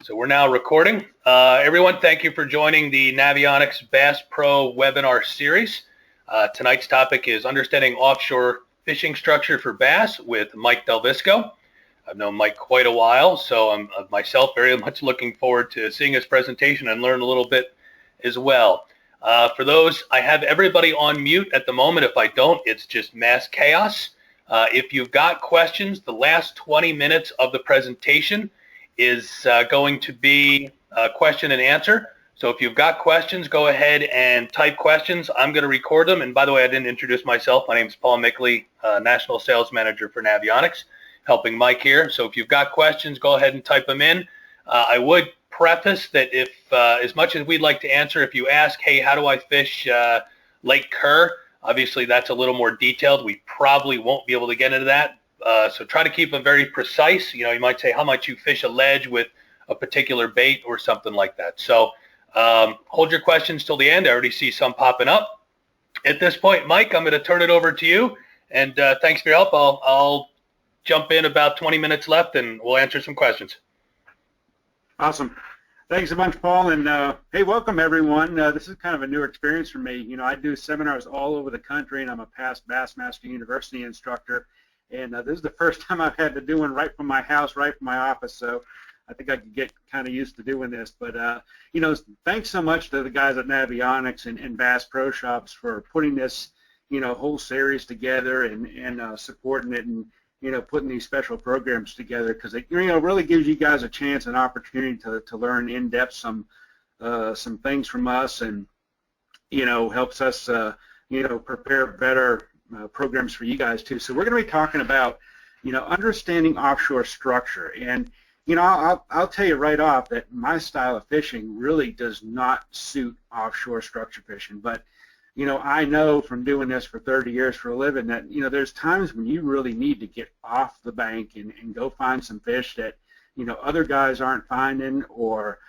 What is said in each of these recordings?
So we're now recording. Everyone, thank you for joining the Navionics Bass Pro webinar series. Tonight's topic is understanding offshore fishing structure for bass with Mike DelVisco. I've known Mike quite a while, so I'm myself very much looking forward to seeing his presentation and learn a little bit as well. For those, I have everybody on mute at the moment. If I don't, it's just mass chaos. If you've got questions, the last 20 minutes of the presentation is going to be question and answer. So if you've got questions, go ahead and type questions. I'm going to record them. And by the way, I didn't introduce myself. My name is Paul Mickley, National Sales Manager for Navionics, helping Mike here. So if you've got questions, go ahead and type them in. I would preface that if, as much as we'd like to answer, if you ask, hey, how do I fish Lake Kerr? Obviously, that's a little more detailed. We probably won't be able to get into that. So try to keep them very precise. You know, you might say how much you fish a ledge with a particular bait or something like that. So hold your questions till the end. I already see some popping up. At this point, Mike, I'm going to turn it over to you. And thanks for your help. I'll jump in about 20 minutes left, and we'll answer some questions. Awesome. Thanks a bunch, Paul. And hey, welcome, everyone. This is kind of a new experience for me. You know, I do seminars all over the country, and I'm a past Bassmaster University instructor. And this is the first time I've had to do one right from my house, right from my office, so I think I could get kind of used to doing this. But, you know, thanks so much to the guys at Navionics and Bass Pro Shops for putting this, you know, whole series together and supporting it and, you know, putting these special programs together, because it, you know, really gives you guys a chance and opportunity to learn in depth some things from us, and, you know, helps us, you know, prepare better programs for you guys too. So we're going to be talking about, you know, understanding offshore structure. And, you know, I'll tell you right off that my style of fishing really does not suit offshore structure fishing. But, you know, I know from doing this for 30 years for a living that, you know, there's times when you really need to get off the bank and go find some fish that, you know, other guys aren't finding, or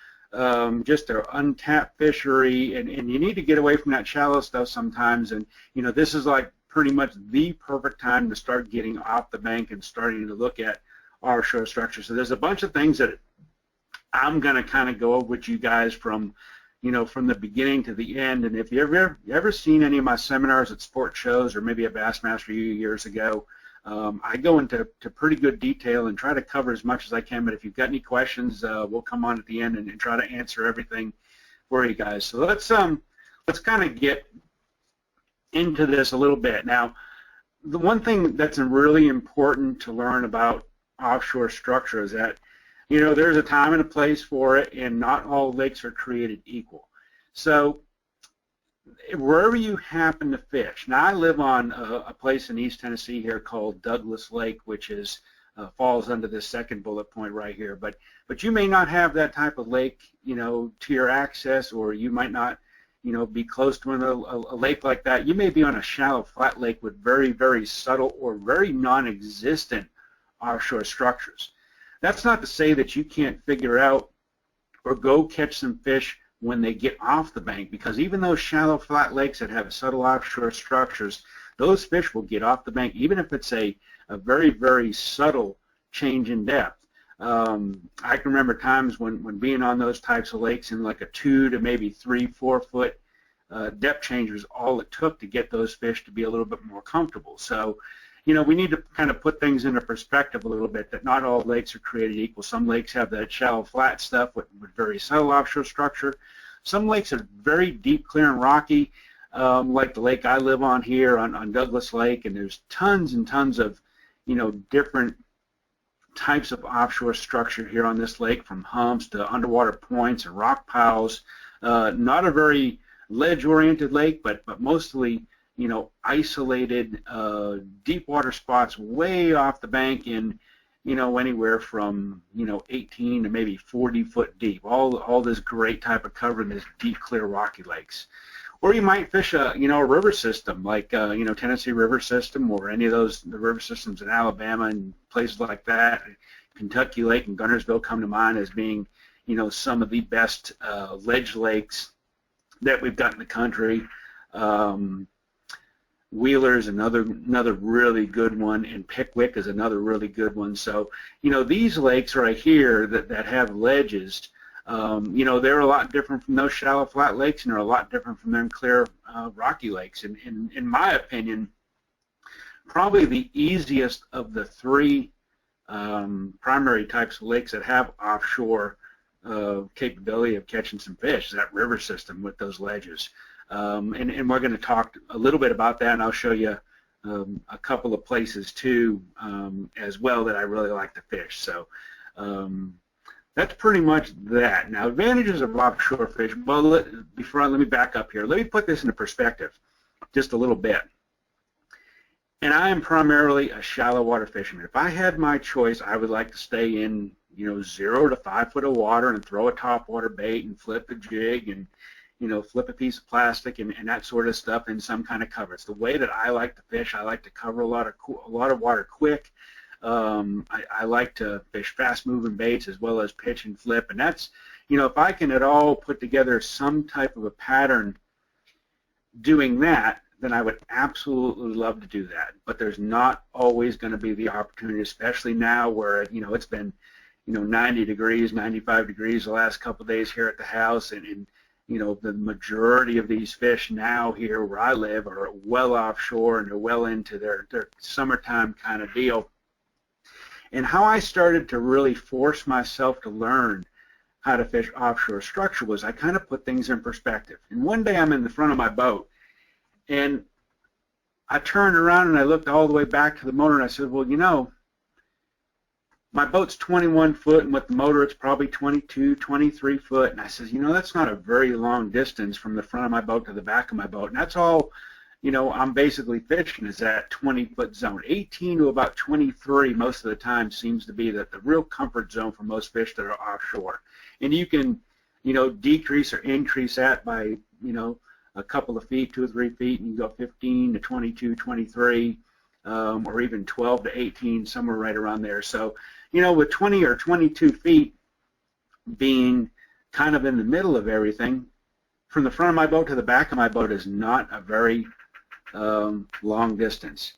just an untapped fishery, and you need to get away from that shallow stuff sometimes. And, you know, this is like pretty much the perfect time to start getting off the bank and starting to look at offshore structure. So there's a bunch of things that I'm going to kind of go over with you guys from, you know, from the beginning to the end. And if you've ever seen any of my seminars at sport shows or maybe at Bassmaster years ago, I go into pretty good detail and try to cover as much as I can. But if you've got any questions, we'll come on at the end and try to answer everything for you guys. So let's kind of get into this a little bit. Now, the one thing that's really important to learn about offshore structure is that, you know, there's a time and a place for it, and not all lakes are created equal. So wherever you happen to fish, now I live on a place in East Tennessee here called Douglas Lake, which is falls under this second bullet point right here. But you may not have that type of lake, you know, to your access, or you might not, you know, be close to a lake like that. You may be on a shallow flat lake with very, very subtle or very non-existent offshore structures. That's not to say that you can't figure out or go catch some fish when they get off the bank, because even those shallow flat lakes that have subtle offshore structures, those fish will get off the bank, even if it's a very, very subtle change in depth. I can remember times when being on those types of lakes in like a 2 to maybe 3-4 foot depth change was all it took to get those fish to be a little bit more comfortable. So, you know, we need to kind of put things into perspective a little bit, that not all lakes are created equal. Some lakes have that shallow flat stuff with very subtle offshore structure. Some lakes are very deep, clear, and rocky, like the lake I live on here on Douglas Lake, and there's tons and tons of, you know, different types of offshore structure here on this lake, from humps to underwater points and rock piles. Not a very ledge-oriented lake, but mostly, you know, isolated deep water spots way off the bank in, you know, anywhere from, you know, 18 to maybe 40 foot deep. All this great type of cover in this deep, clear, rocky lakes. Or you might fish a, you know, a river system like, you know, Tennessee River System, or any of the river systems in Alabama and places like that. Kentucky Lake and Guntersville come to mind as being, you know, some of the best ledge lakes that we've got in the country. Wheeler's another really good one, and Pickwick is another really good one. So, these lakes right here that have ledges, they're a lot different from those shallow flat lakes, and they're a lot different from them clear rocky lakes. And in my opinion, probably the easiest of the three primary types of lakes that have offshore capability of catching some fish is that river system with those ledges. And we're going to talk a little bit about that, and I'll show you a couple of places too as well that I really like to fish. So that's pretty much that. Now, advantages of offshore fish. Well, let me back up here. Let me put this into perspective just a little bit. And I am primarily a shallow water fisherman. If I had my choice, I would like to stay in 0 to 5 foot of water and throw a topwater bait and flip a jig and flip a piece of plastic and that sort of stuff in some kind of cover. It's the way that I like to fish. I like to cover a lot of water quick. I like to fish fast-moving baits as well as pitch and flip. And that's, if I can at all put together some type of a pattern doing that, then I would absolutely love to do that. But there's not always going to be the opportunity, especially now where, it's been, 90 degrees, 95 degrees the last couple of days here at the house, and the majority of these fish now here where I live are well offshore and they're well into their summertime kind of deal. And how I started to really force myself to learn how to fish offshore structure was I kind of put things in perspective. And one day I'm in the front of my boat and I turned around and I looked all the way back to the motor and I said, well, my boat's 21 foot, and with the motor it's probably 22, 23 foot. And I says, that's not a very long distance from the front of my boat to the back of my boat. And that's all, I'm basically fishing is that 20-foot zone. 18 to about 23 most of the time seems to be the real comfort zone for most fish that are offshore. And you can, decrease or increase that by, a couple of feet, 2 or 3 feet, and you go 15 to 22, 23, or even 12 to 18, somewhere right around there. So, with 20 or 22 feet being kind of in the middle of everything, from the front of my boat to the back of my boat is not a very long distance.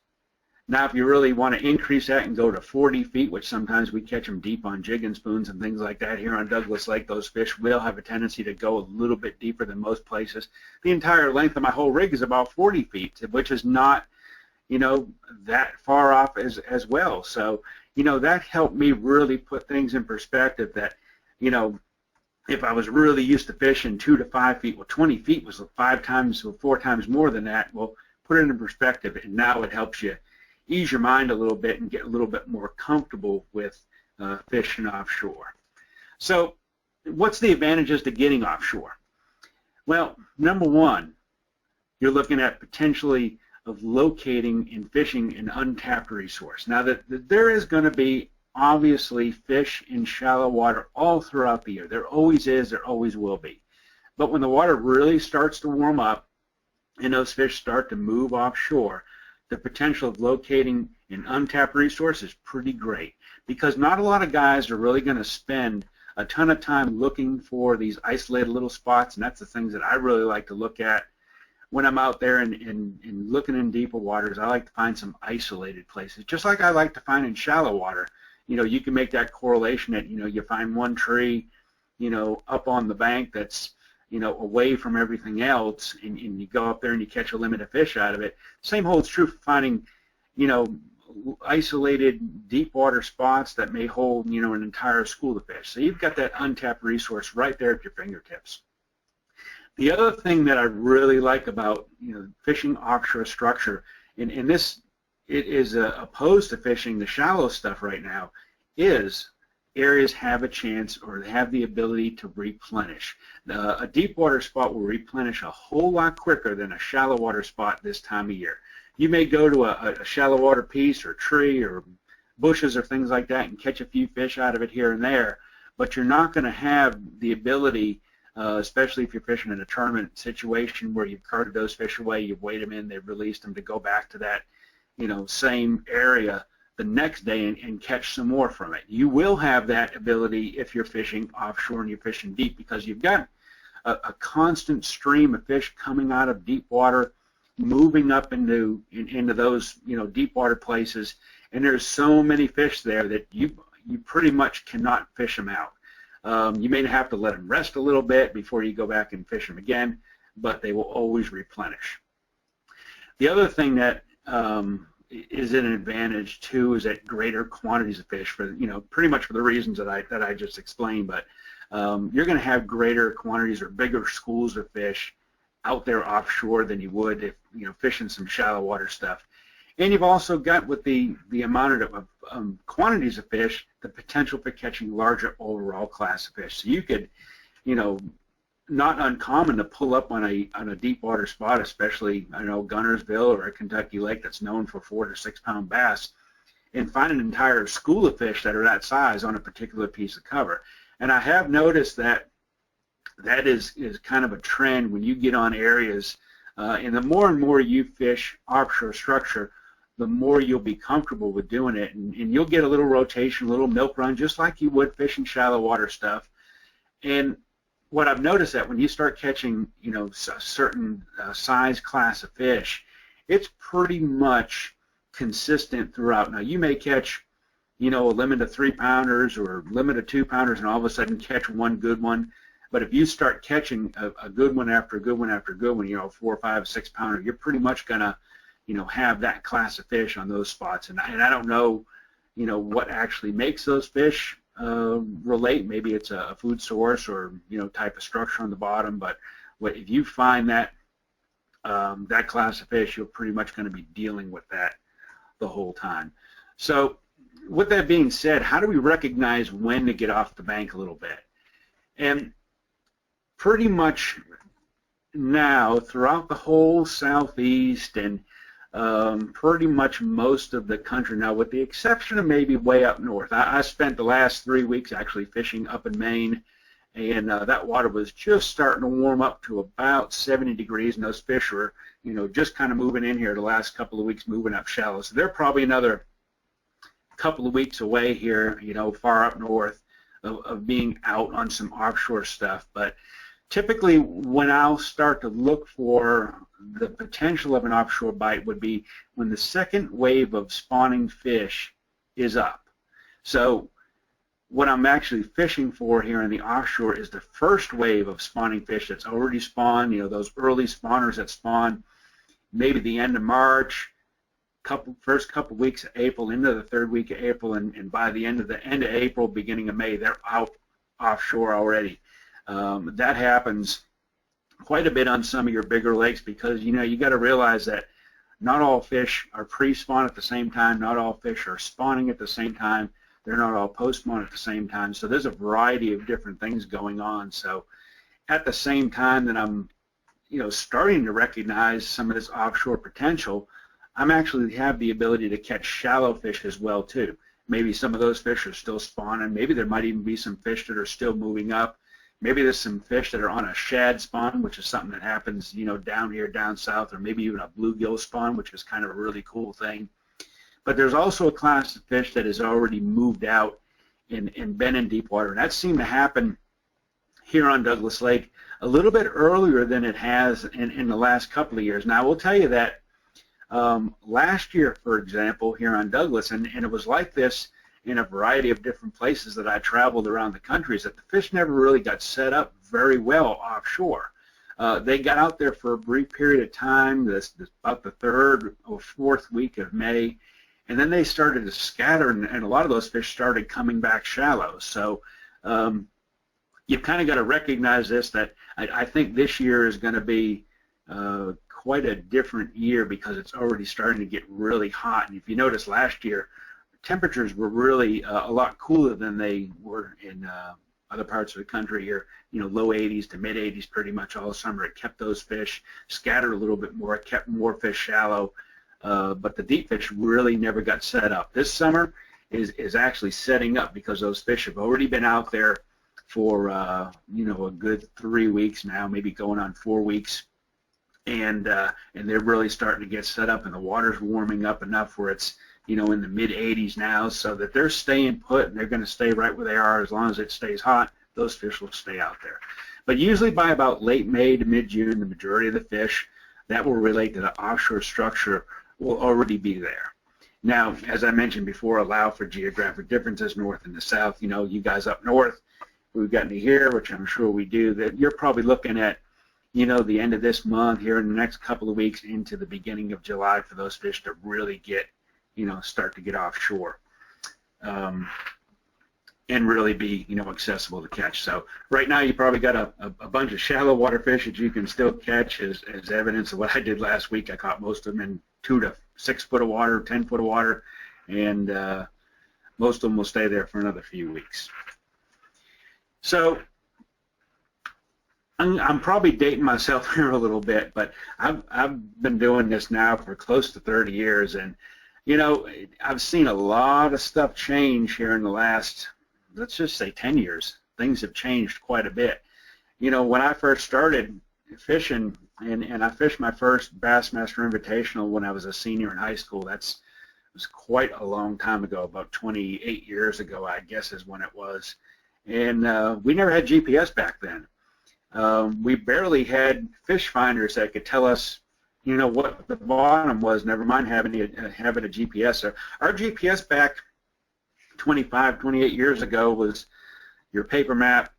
Now, if you really want to increase that and go to 40 feet, which sometimes we catch them deep on jig and spoons and things like that here on Douglas Lake, those fish will have a tendency to go a little bit deeper than most places. The entire length of my whole rig is about 40 feet, which is not, that far off as well. So, that helped me really put things in perspective that, if I was really used to fishing 2 to 5 feet, well, 20 feet was 5 times or 4 times more than that. Well, put it in perspective, and now it helps you ease your mind a little bit and get a little bit more comfortable with fishing offshore. So what's the advantages to getting offshore? Well, number one, you're looking at potentially of locating and fishing an untapped resource. Now, that there is going to be obviously fish in shallow water all throughout the year. There always is, there always will be. But when the water really starts to warm up and those fish start to move offshore, the potential of locating an untapped resource is pretty great, because not a lot of guys are really going to spend a ton of time looking for these isolated little spots, and that's the things that I really like to look at when I'm out there and looking in deeper waters. I like to find some isolated places, just like I like to find in shallow water. You can make that correlation that, you find one tree, up on the bank that's, away from everything else, and you go up there and you catch a limit of fish out of it. Same holds true for finding, isolated deep water spots that may hold, an entire school of fish. So you've got that untapped resource right there at your fingertips. The other thing that I really like about fishing offshore structure, and this it is opposed to fishing the shallow stuff right now, is areas have a chance or have the ability to replenish. A deep water spot will replenish a whole lot quicker than a shallow water spot this time of year. You may go to a shallow water piece or tree or bushes or things like that and catch a few fish out of it here and there, but you're not going to have the ability, especially if you're fishing in a tournament situation where you've carted those fish away, you've weighed them in, they've released them, to go back to that same area the next day and catch some more from it. You will have that ability if you're fishing offshore and you're fishing deep, because you've got a constant stream of fish coming out of deep water moving up into those deep water places, and there's so many fish there that you pretty much cannot fish them out. You may have to let them rest a little bit before you go back and fish them again, but they will always replenish. The other thing that is an advantage too is that greater quantities of fish, for pretty much for the reasons that I just explained. But you're going to have greater quantities or bigger schools of fish out there offshore than you would if fishing some shallow water stuff. And you've also got, with the amount of quantities of fish, the potential for catching larger overall class of fish. So you could, not uncommon to pull up on a deep water spot, especially Gunnersville or a Kentucky lake that's known for 4 to 6 pound bass, and find an entire school of fish that are that size on a particular piece of cover. And I have noticed that is kind of a trend when you get on areas, and the more and more you fish offshore structure, the more you'll be comfortable with doing it, and you'll get a little rotation, a little milk run, just like you would fishing shallow water stuff. And what I've noticed that when you start catching, a certain size class of fish, it's pretty much consistent throughout. Now, you may catch, a limit of 3 pounders or limit of 2 pounders, and all of a sudden catch one good one. But if you start catching a good one after a good one after a good one, 4, 5, 6 pounder, you're pretty much gonna, have that class of fish on those spots. And I don't know, what actually makes those fish relate. Maybe it's a food source or type of structure on the bottom, but if you find that that class of fish, you're pretty much going to be dealing with that the whole time. So with that being said, how do we recognize when to get off the bank a little bit? And pretty much now throughout the whole southeast and pretty much most of the country now, with the exception of maybe way up north. I spent the last 3 weeks actually fishing up in Maine, and that water was just starting to warm up to about 70 degrees, and those fish were, just kind of moving in here the last couple of weeks, moving up shallow. So they're probably another couple of weeks away here, far up north of being out on some offshore stuff. But typically when I'll start to look for the potential of an offshore bite would be when the second wave of spawning fish is up. So what I'm actually fishing for here in the offshore is the first wave of spawning fish that's already spawned, those early spawners that spawn maybe the end of March, first couple weeks of April into the third week of April, and by the end of April, beginning of May, they're out offshore already. That happens quite a bit on some of your bigger lakes because, you got to realize that not all fish are pre-spawn at the same time, not all fish are spawning at the same time, they're not all post-spawn at the same time, so there's a variety of different things going on. So at the same time that I'm, starting to recognize some of this offshore potential, I'm actually have the ability to catch shallow fish as well too. Maybe some of those fish are still spawning, maybe there might even be some fish that are still moving up. Maybe there's some fish that are on a shad spawn, which is something that happens, down here, down south, or maybe even a bluegill spawn, which is kind of a really cool thing. But there's also a class of fish that has already moved out and been in deep water, and that seemed to happen here on Douglas Lake a little bit earlier than it has in the last couple of years. Now, I will tell you that last year, for example, here on Douglas, and it was like this in a variety of different places that I traveled around the country, is that the fish never really got set up very well offshore. They got out there for a brief period of time, about the 3rd or 4th week of May, and then they started to scatter, and a lot of those fish started coming back shallow. So you've kind of got to recognize this, that I think this year is going to be quite a different year because it's already starting to get really hot. And if you notice last year, temperatures were really a lot cooler than they were in other parts of the country here, low 80s to mid 80s pretty much all summer. It kept those fish scattered a little bit more. It kept more fish shallow, but the deep fish really never got set up. This summer is actually setting up because those fish have already been out there for, a good 3 weeks now, maybe going on 4 weeks. And they're really starting to get set up, and the water's warming up enough where it's, in the mid 80s now, so that they're staying put, and they're going to stay right where they are as long as it stays hot. Those fish will stay out there. But usually by about late May to mid-June, the majority of the fish that will relate to the offshore structure will already be there. Now, as I mentioned before, allow for geographic differences north and the south. You know, you guys up north, we've gotten to here, which I'm sure we do, that you're probably looking at, you know, the end of this month here in the next couple of weeks into the beginning of July for those fish to really get, you know, start to get offshore. And really be, you know, accessible to catch. So right now you probably got a bunch of shallow water fish that you can still catch as evidence of what I did last week. I caught most of them in 2 to 6 foot of water, 10 foot of water, and most of them will stay there for another few weeks. So I'm probably dating myself here a little bit, but I've been doing this now for close to 30 years, and you know, I've seen a lot of stuff change here in the last, let's just say 10 years. Things have changed quite a bit. You know, when I first started fishing, and I fished my first Bassmaster Invitational when I was a senior in high school. It was quite a long time ago, about 28 years ago, I guess is when it was. And we never had GPS back then. We barely had fish finders that could tell us, you know, what the bottom was, never mind having a GPS. So our GPS back 25, 28 years ago was your paper map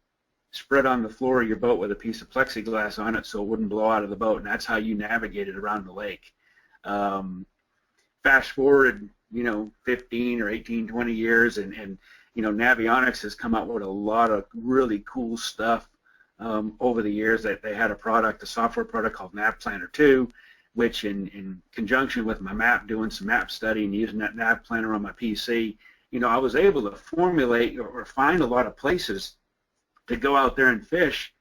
spread on the floor of your boat with a piece of plexiglass on it so it wouldn't blow out of the boat, and that's how you navigated around the lake. Fast forward, you know, 15 or 18, 20 years, and you know, Navionics has come out with a lot of really cool stuff over the years. That they had a software product called Nav Planner 2, which in conjunction with my map, doing some map study and using that Nav Planner on my PC, you know, I was able to formulate or find a lot of places to go out there and fish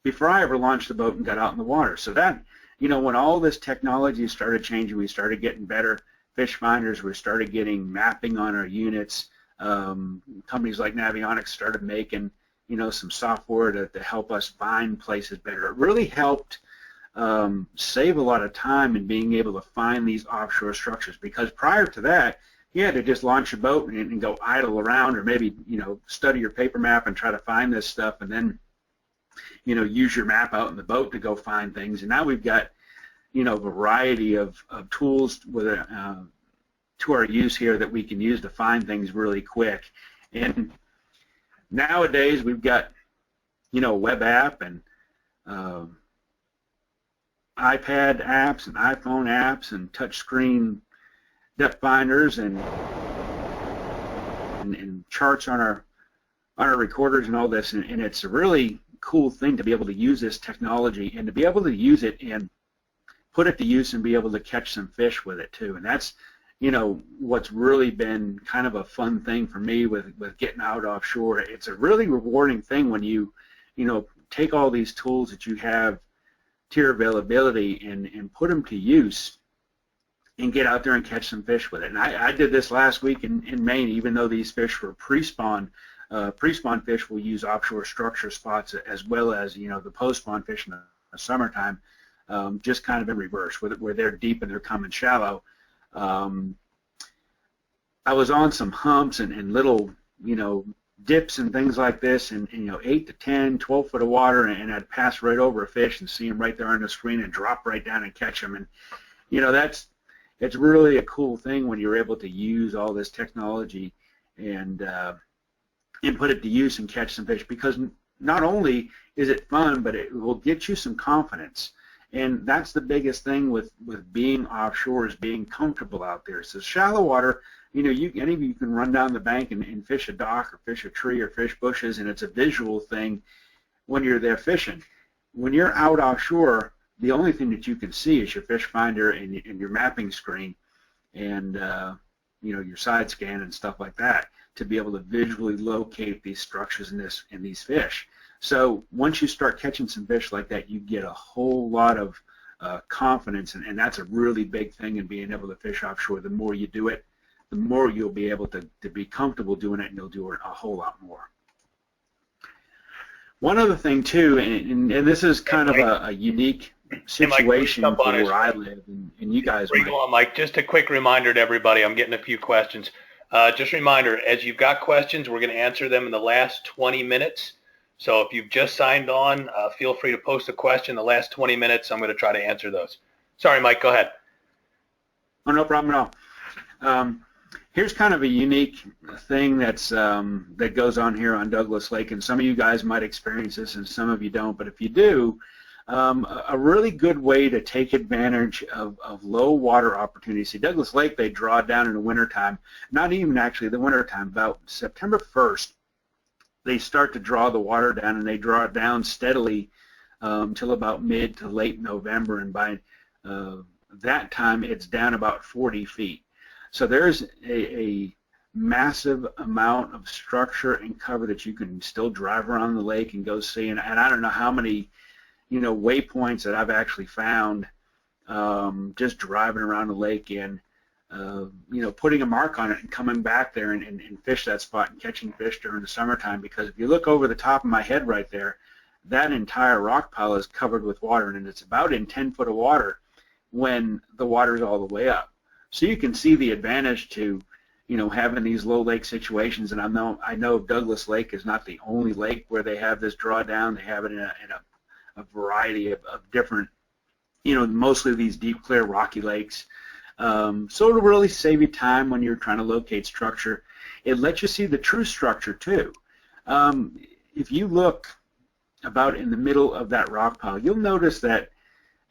before I ever launched the boat and got out in the water. So that, you know, when all this technology started changing, we started getting better fish finders, we started getting mapping on our units. Companies like Navionics started making, you know, some software to help us find places better. It really helped save a lot of time in being able to find these offshore structures, because prior to that, you had to just launch a boat and go idle around, or maybe, you know, study your paper map and try to find this stuff, and then, you know, use your map out in the boat to go find things. And now we've got, you know, a variety of tools with to our use here that we can use to find things really quick. And nowadays we've got, you know, a web app and iPad apps and iPhone apps and touchscreen depth finders and charts on our recorders and all this, and it's a really cool thing to be able to use this technology and to be able to use it and put it to use and be able to catch some fish with it too. And that's, you know, what's really been kind of a fun thing for me with getting out offshore. It's a really rewarding thing when you know, take all these tools that you have to your availability and put them to use and get out there and catch some fish with it. And I did this last week in Maine, even though these fish were pre-spawn. Pre-spawn fish will use offshore structure spots as well as, you know, the post-spawn fish in the summertime, just kind of in reverse, where they're deep and they're coming shallow. I was on some humps and little, you know, dips and things like this, and you know, 8 to 10, 12 foot of water, and I'd pass right over a fish and see him right there on the screen and drop right down and catch him. And you know, it's really a cool thing when you're able to use all this technology and put it to use and catch some fish, because not only is it fun, but it will get you some confidence. And that's the biggest thing with being offshore, is being comfortable out there. So shallow water, you know, any of you can run down the bank and fish a dock or fish a tree or fish bushes, and it's a visual thing when you're there fishing. When you're out offshore, the only thing that you can see is your fish finder and your mapping screen and, you know, your side scan and stuff like that, to be able to visually locate these structures in these fish. So once you start catching some fish like that, you get a whole lot of confidence, and that's a really big thing in being able to fish offshore. The more you do it, the more you'll be able to be comfortable doing it, and you'll do it a whole lot more. One other thing too, and this is kind of a unique situation for where I live, and you guys might. Go on, Mike. Just a quick reminder to everybody, I'm getting a few questions. Just a reminder, as you've got questions, we're going to answer them in the last 20 minutes. So if you've just signed on, feel free to post a question. The last 20 minutes, I'm going to try to answer those. Sorry, Mike, go ahead. Oh, no problem at all. Here's kind of a unique thing that's that goes on here on Douglas Lake, and some of you guys might experience this and some of you don't, but if you do, a really good way to take advantage of low water opportunities. See, Douglas Lake, they draw down in the wintertime, not even actually the wintertime, about September 1st, they start to draw the water down, and they draw it down steadily till about mid to late November, and by that time it's down about 40 feet. So there's a massive amount of structure and cover that you can still drive around the lake and go see, and I don't know how many waypoints that I've actually found just driving around the lake and putting a mark on it and coming back there and fish that spot and catching fish during the summertime, because if you look over the top of my head right there, that entire rock pile is covered with water, and it's about in 10 foot of water when the water's all the way up. So you can see the advantage to having these low lake situations, and I know Douglas Lake is not the only lake where they have this drawdown. They have it in a variety of different, mostly these deep, clear, rocky lakes. So it'll really save you time when you're trying to locate structure. It lets you see the true structure too. If you look about in the middle of that rock pile, you'll notice that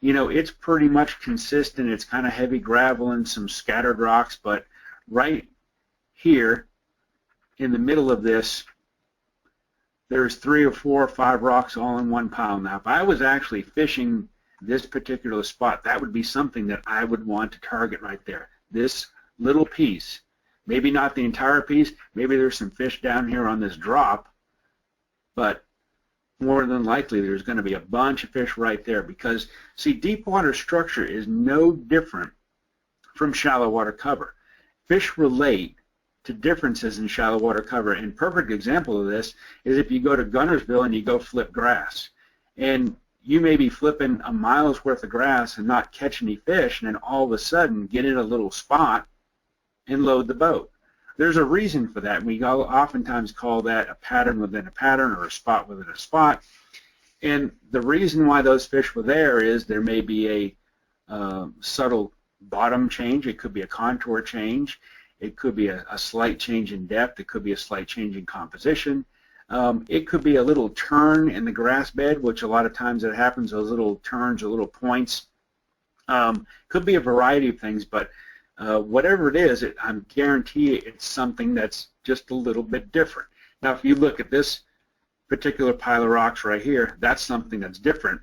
it's pretty much consistent. It's kind of heavy gravel and some scattered rocks, but right here in the middle of this, there's 3 or 4 or 5 rocks all in one pile. Now, if I was actually fishing this particular spot, that would be something that I would want to target right there. This little piece, maybe not the entire piece, maybe there's some fish down here on this drop, but more than likely there's going to be a bunch of fish right there, because, see, deep water structure is no different from shallow water cover. Fish relate to differences in shallow water cover, and a perfect example of this is if you go to Guntersville and you go flip grass, and you may be flipping a mile's worth of grass and not catch any fish, and then all of a sudden get in a little spot and load the boat. There's a reason for that. We oftentimes call that a pattern within a pattern, or a spot within a spot. And the reason why those fish were there is there may be a subtle bottom change. It could be a contour change. It could be a slight change in depth. It could be a slight change in composition. It could be a little turn in the grass bed, which a lot of times it happens, those little turns or little points. Could be a variety of things, but whatever it is, I guarantee it's something that's just a little bit different. Now, if you look at this particular pile of rocks right here, that's something that's different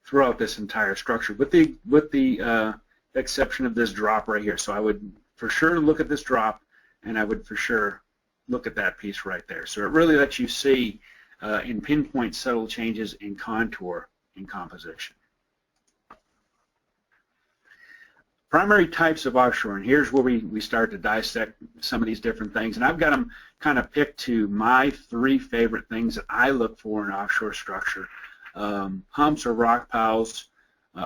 throughout this entire structure, with the exception of this drop right here. So I would for sure look at this drop, and I would for sure look at that piece right there. So it really lets you see in pinpoint subtle changes in contour and composition. Primary types of offshore, and here's where we start to dissect some of these different things, and I've got them kind of picked to my 3 favorite things that I look for in offshore structure: humps or rock piles,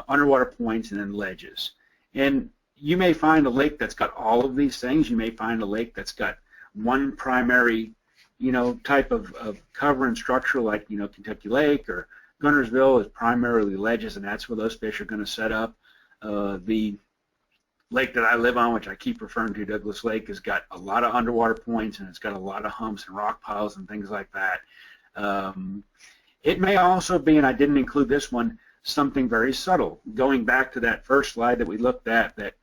underwater points, and then ledges. And you may find a lake that's got all of these things. You may find a lake that's got one primary, type of cover and structure, like, Kentucky Lake or Guntersville is primarily ledges, and that's where those fish are going to set up. The lake that I live on, which I keep referring to, Douglas Lake, has got a lot of underwater points, and it's got a lot of humps and rock piles and things like that. It may also be, and I didn't include this one, something very subtle. Going back to that first slide that we looked at, that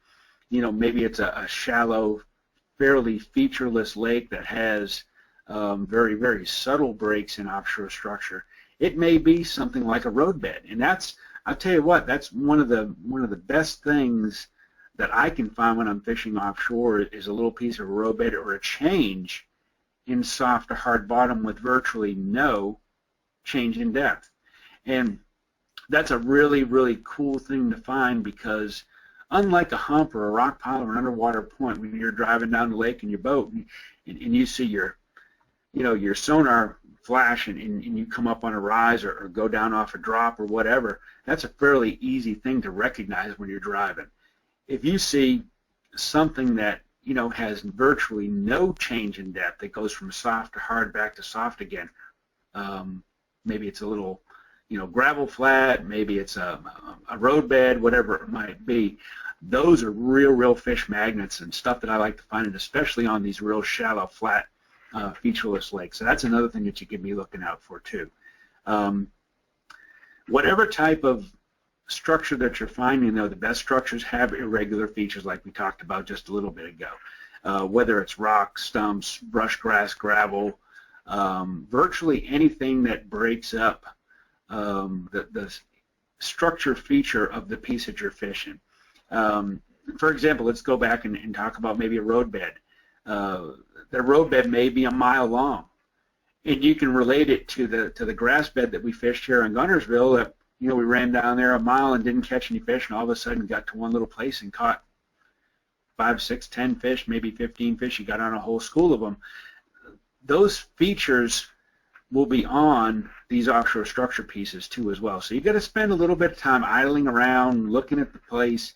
maybe it's a shallow, fairly featureless lake that has very, very subtle breaks in offshore structure. It may be something like a roadbed, and I'll tell you what, that's one of the best things that I can find when I'm fishing offshore is a little piece of a roadbed or a change in soft to hard bottom with virtually no change in depth. And that's a really, really cool thing to find, because unlike a hump or a rock pile or an underwater point, when you're driving down the lake in your boat and you see your sonar flash and you come up on a rise or go down off a drop or whatever, that's a fairly easy thing to recognize when you're driving. If you see something that has virtually no change in depth, that goes from soft to hard back to soft again, maybe it's a little gravel flat, maybe it's a roadbed, whatever it might be. Those are real fish magnets and stuff that I like to find, and especially on these real shallow, flat, featureless lakes. So that's another thing that you could be looking out for too. Whatever type of structure that you're finding, though, the best structures have irregular features like we talked about just a little bit ago. Whether it's rocks, stumps, brush grass, gravel, virtually anything that breaks up the structure feature of the piece that you're fishing. For example, let's go back and talk about maybe a roadbed. The roadbed may be a mile long, and you can relate it to the grass bed that we fished here in Guntersville. That we ran down there a mile and didn't catch any fish, and all of a sudden got to one little place and caught 5, 6, 10 fish, maybe 15 fish. You got on a whole school of them. Those features will be on these offshore structure pieces too as well. So you got to spend a little bit of time idling around, looking at the place,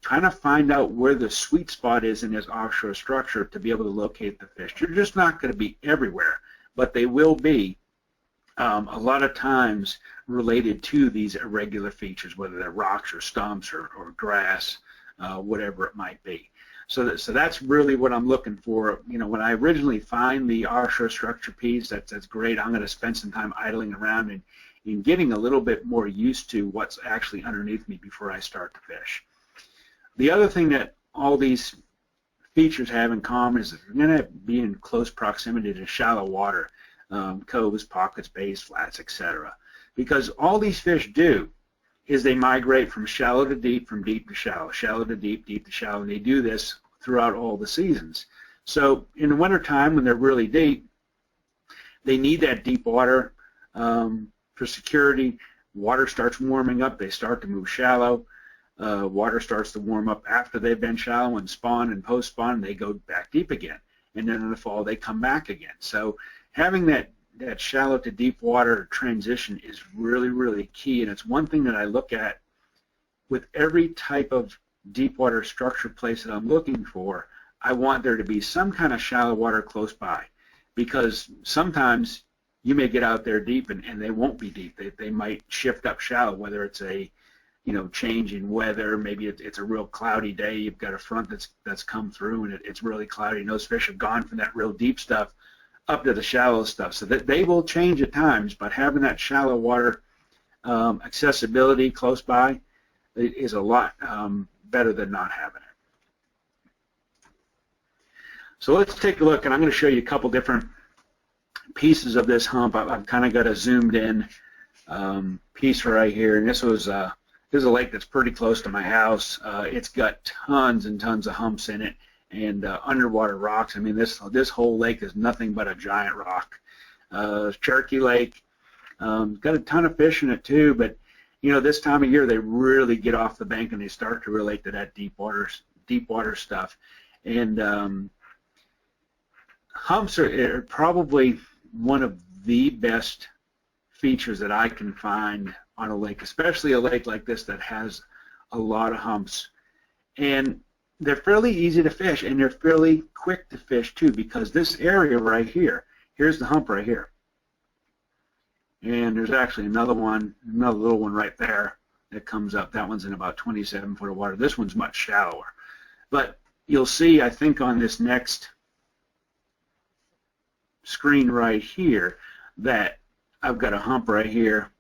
trying to find out where the sweet spot is in this offshore structure to be able to locate the fish. You're just not going to be everywhere, but they will be a lot of times related to these irregular features, whether they're rocks or stumps or grass, whatever it might be. So that's really what I'm looking for. When I originally find the offshore structure piece, that's great. I'm going to spend some time idling around and getting a little bit more used to what's actually underneath me before I start to fish. The other thing that all these features have in common is that they're going to be in close proximity to shallow water, coves, pockets, bays, flats, etc. Because all these fish do is they migrate from shallow to deep, from deep to shallow, shallow to deep, deep to shallow, and they do this throughout all the seasons. So in the wintertime, when they're really deep, they need that deep water for security. Water starts warming up, they start to move shallow. Water starts to warm up after they've been shallow and spawn and post-spawn, they go back deep again. And then in the fall, they come back again. So having that shallow to deep water transition is really key, and it's one thing that I look at with every type of deep water structure place that I'm looking for. I want there to be some kind of shallow water close by, because sometimes you may get out there deep and they won't be deep. They might shift up shallow, whether it's a change in weather, maybe it's a real cloudy day, you've got a front that's come through and it's really cloudy, and those fish have gone from that real deep stuff up to the shallow stuff. So that they will change at times, but having that shallow water accessibility close by is a lot better than not having it. So let's take a look, and I'm going to show you a couple different pieces of this hump. I've kind of got a zoomed in piece right here, and this is a lake that's pretty close to my house. It's got tons and tons of humps in it, and underwater rocks. I mean, this whole lake is nothing but a giant rock. Cherokee Lake, got a ton of fish in it too, but this time of year they really get off the bank and they start to relate to that deep water stuff. And humps are probably one of the best features that I can find on a lake, especially a lake like this that has a lot of humps. And they're fairly easy to fish, and they're fairly quick to fish too, because this area right here, here's the hump right here. And there's actually another little one right there that comes up. That one's in about 27 foot of water. This one's much shallower. But you'll see, I think, on this next screen right here that I've got a hump right here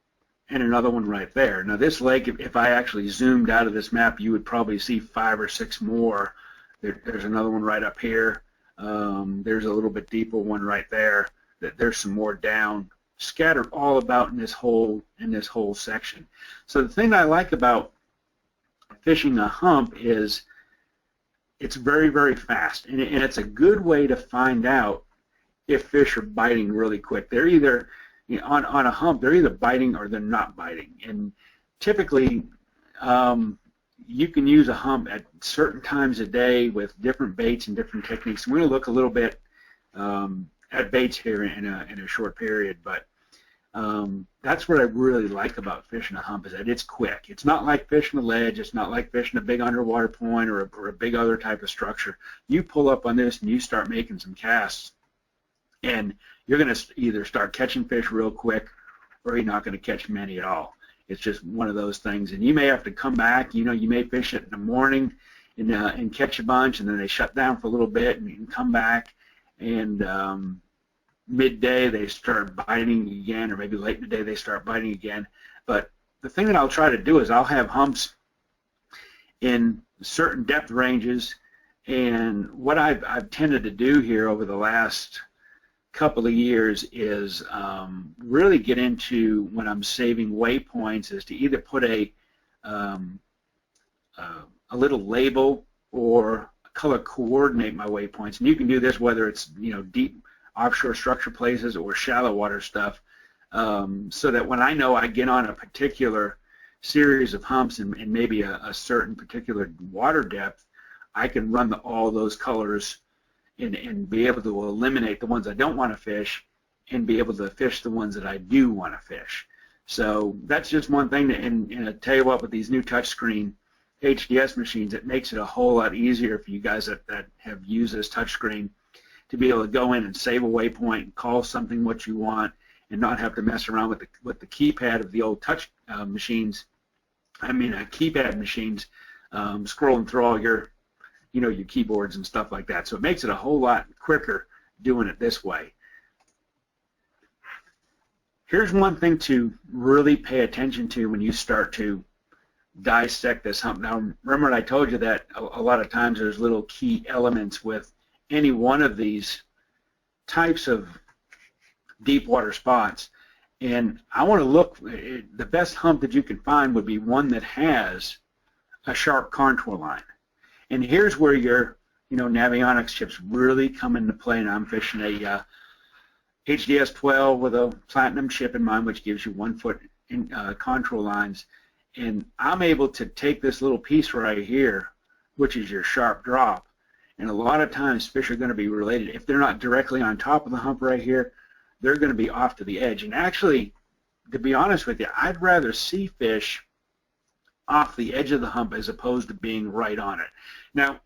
and another one right there. Now this lake, if I actually zoomed out of this map, you would probably see 5 or 6 more. There's another one right up here. There's a little bit deeper one right there. There's some more down, scattered all about in this whole section. So the thing I like about fishing a hump is it's very fast, and it's a good way to find out if fish are biting really quick. They're either on a hump, they're either biting or they're not biting. And typically, you can use a hump at certain times of day with different baits and different techniques. We're going to look a little bit at baits here in a short period, but that's what I really like about fishing a hump, is that it's quick. It's not like fishing a ledge. It's not like fishing a big underwater point or a big other type of structure. You pull up on this and you start making some casts, and you're going to either start catching fish real quick, or you're not going to catch many at all. It's just one of those things. And you may have to come back. You know, you may fish it in the morning and catch a bunch, and then they shut down for a little bit, and you can come back, and midday they start biting again, or maybe late in the day they start biting again. But the thing that I'll try to do is I'll have humps in certain depth ranges, and what I've tended to do here over the last couple of years is really get into, when I'm saving waypoints, is to either put a little label or color coordinate my waypoints. And you can do this whether it's, you know, deep offshore structure places or shallow water stuff, so that when I know I get on a particular series of humps and maybe a certain particular water depth, I can run all those colors and be able to eliminate the ones I don't want to fish and be able to fish the ones that I do want to fish. So that's just one thing. And I tell you what, with these new touchscreen HDS machines, it makes it a whole lot easier for you guys that have used this touchscreen to be able to go in and save a waypoint and call something what you want and not have to mess around with the keypad of the old touch machines. I mean, keypad machines, scrolling through all your, you know, your keyboards and stuff like that. So it makes it a whole lot quicker doing it this way. Here's one thing to really pay attention to when you start to dissect this hump. Now, remember I told you that a lot of times there's little key elements with any one of these types of deep water spots. And I want to look, the best hump that you can find would be one that has a sharp contour line. And here's where your, you know, Navionics chips really come into play. And I'm fishing a HDS 12 with a platinum chip in mine, which gives you 1 foot in, contour lines. And I'm able to take this little piece right here, which is your sharp drop. And a lot of times fish are going to be related. If they're not directly on top of the hump right here, they're going to be off to the edge. And actually, to be honest with you, I'd rather see fish off the edge of the hump as opposed to being right on it. Now,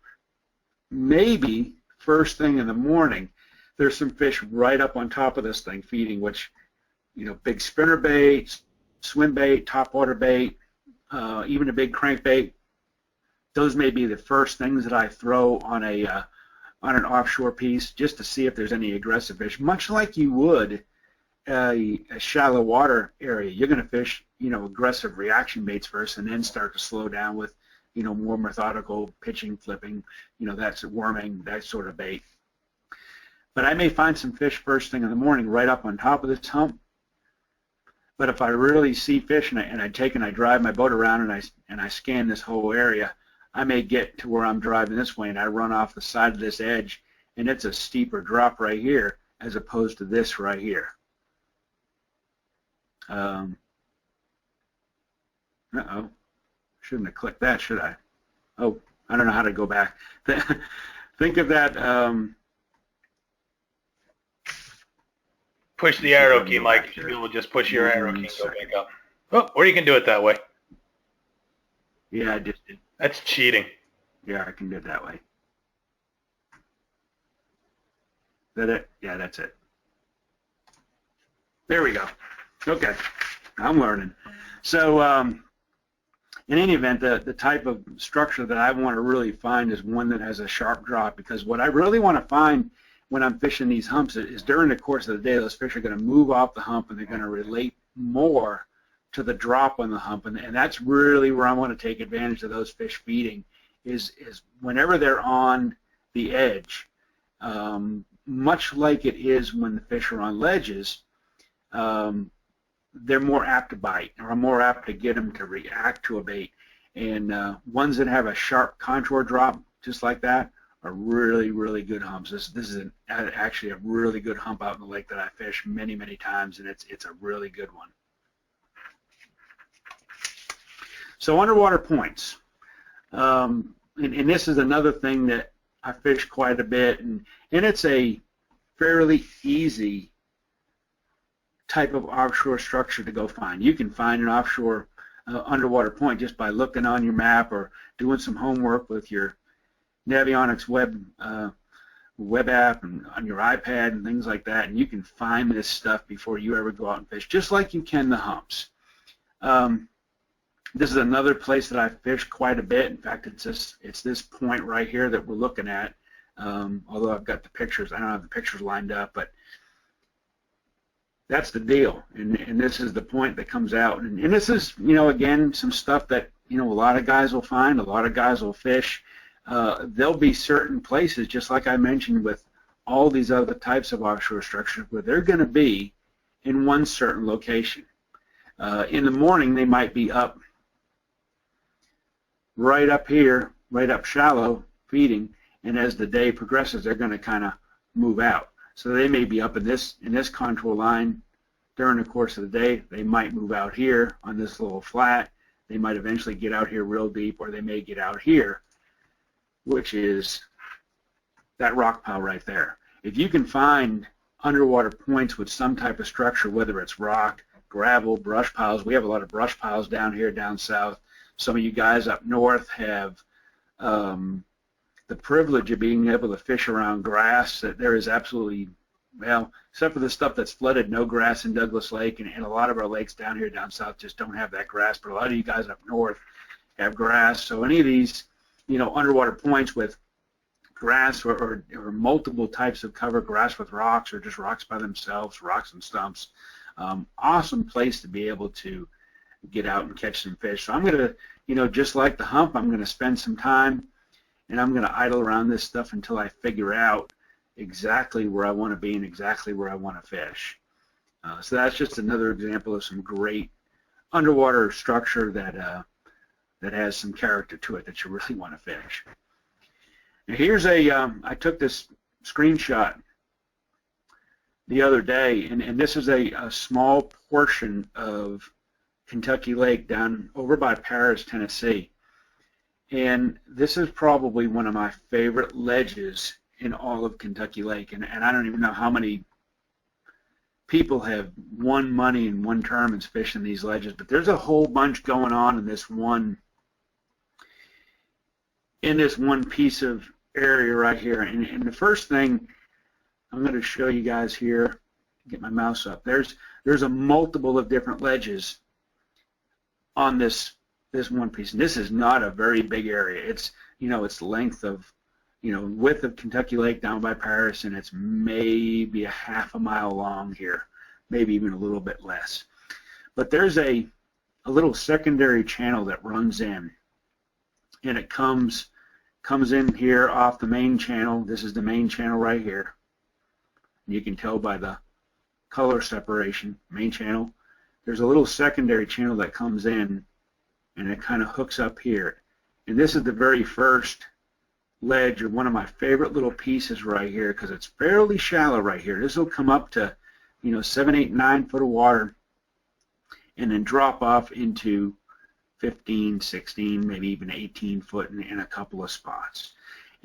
maybe first thing in the morning, there's some fish right up on top of this thing feeding, which, you know, big spinner bait, swim bait, topwater bait, even a big crankbait. Those may be the first things that I throw on a on an offshore piece, just to see if there's any aggressive fish, much like you would a shallow water area. You're going to fish, you know, aggressive reaction baits first, and then start to slow down with, you know, more methodical pitching, flipping, you know, that's worming, that sort of bait. But I may find some fish first thing in the morning right up on top of this hump. But if I really see fish and I drive my boat around and I scan this whole area, I may get to where I'm driving this way and I run off the side of this edge, and it's a steeper drop right here as opposed to this right here. Uh-oh. Shouldn't have clicked that, should I? Oh, I don't know how to go back. Think of that. Push the arrow key, Mike. You will just push your arrow key and go back up. Oh, or you can do it that way. Yeah, I just did. That's cheating. Yeah, I can do it that way. Is that it? Yeah, that's it. There we go. Okay, I'm learning. So in any event, the type of structure that I want to really find is one that has a sharp drop, because what I really want to find when I'm fishing these humps is during the course of the day, those fish are going to move off the hump and they're going to relate more to the drop on the hump, and that's really where I want to take advantage of those fish feeding, is whenever they're on the edge, much like it is when the fish are on ledges, they're more apt to bite, or more apt to get them to react to a bait. And ones that have a sharp contour drop, just like that, are really, really good humps. This is actually a really good hump out in the lake that I fish many, many times, and it's a really good one. So underwater points, and this is another thing that I fish quite a bit, and it's a fairly easy type of offshore structure to go find. You can find an offshore underwater point just by looking on your map or doing some homework with your Navionics web app and on your iPad and things like that, and you can find this stuff before you ever go out and fish, just like you can the humps. This is another place that I fished quite a bit. In fact, it's this point right here that we're looking at. Although I've got the pictures, I don't have the pictures lined up, but that's the deal. And this is the point that comes out. And this is, again, some stuff that, a lot of guys will find, a lot of guys will fish. There'll be certain places, just like I mentioned with all these other types of offshore structures, where they're going to be in one certain location. In the morning, they might be up right up here, right up shallow, feeding, and as the day progresses, they're going to kind of move out. So they may be up in this contour line during the course of the day. They might move out here on this little flat. They might eventually get out here real deep, or they may get out here, which is that rock pile right there. If you can find underwater points with some type of structure, whether it's rock, gravel, brush piles. We have a lot of brush piles down here, down south. Some of you guys up north have the privilege of being able to fish around grass. That there is absolutely, well, except for the stuff that's flooded, no grass in Douglas Lake, and a lot of our lakes down here, down south, just don't have that grass. But a lot of you guys up north have grass. So any of these, underwater points with grass or multiple types of cover, grass with rocks or just rocks by themselves, rocks and stumps, awesome place to be able to get out and catch some fish. So I'm going to, just like the hump, I'm going to spend some time and I'm going to idle around this stuff until I figure out exactly where I want to be and exactly where I want to fish. So that's just another example of some great underwater structure that has some character to it that you really want to fish. Now here's I took this screenshot the other day, and this is a small portion of Kentucky Lake down over by Paris, Tennessee. And this is probably one of my favorite ledges in all of Kentucky Lake. And I don't even know how many people have won money in one tournaments fishing these ledges, but there's a whole bunch going on in this one piece of area right here. And the first thing I'm going to show you guys here, get my mouse up, there's a multiple of different ledges on this one piece. And this is not a very big area. It's, it's length of, width of Kentucky Lake down by Paris, and it's maybe a half a mile long here, maybe even a little bit less. But there's a little secondary channel that runs in, and it comes in here off the main channel. This is the main channel right here. You can tell by the color separation, main channel. There's a little secondary channel that comes in, and it kind of hooks up here. And this is the very first ledge, or one of my favorite little pieces right here, because it's fairly shallow right here. This will come up to, 7, 8, 9 foot of water, and then drop off into 15, 16, maybe even 18 foot in a couple of spots.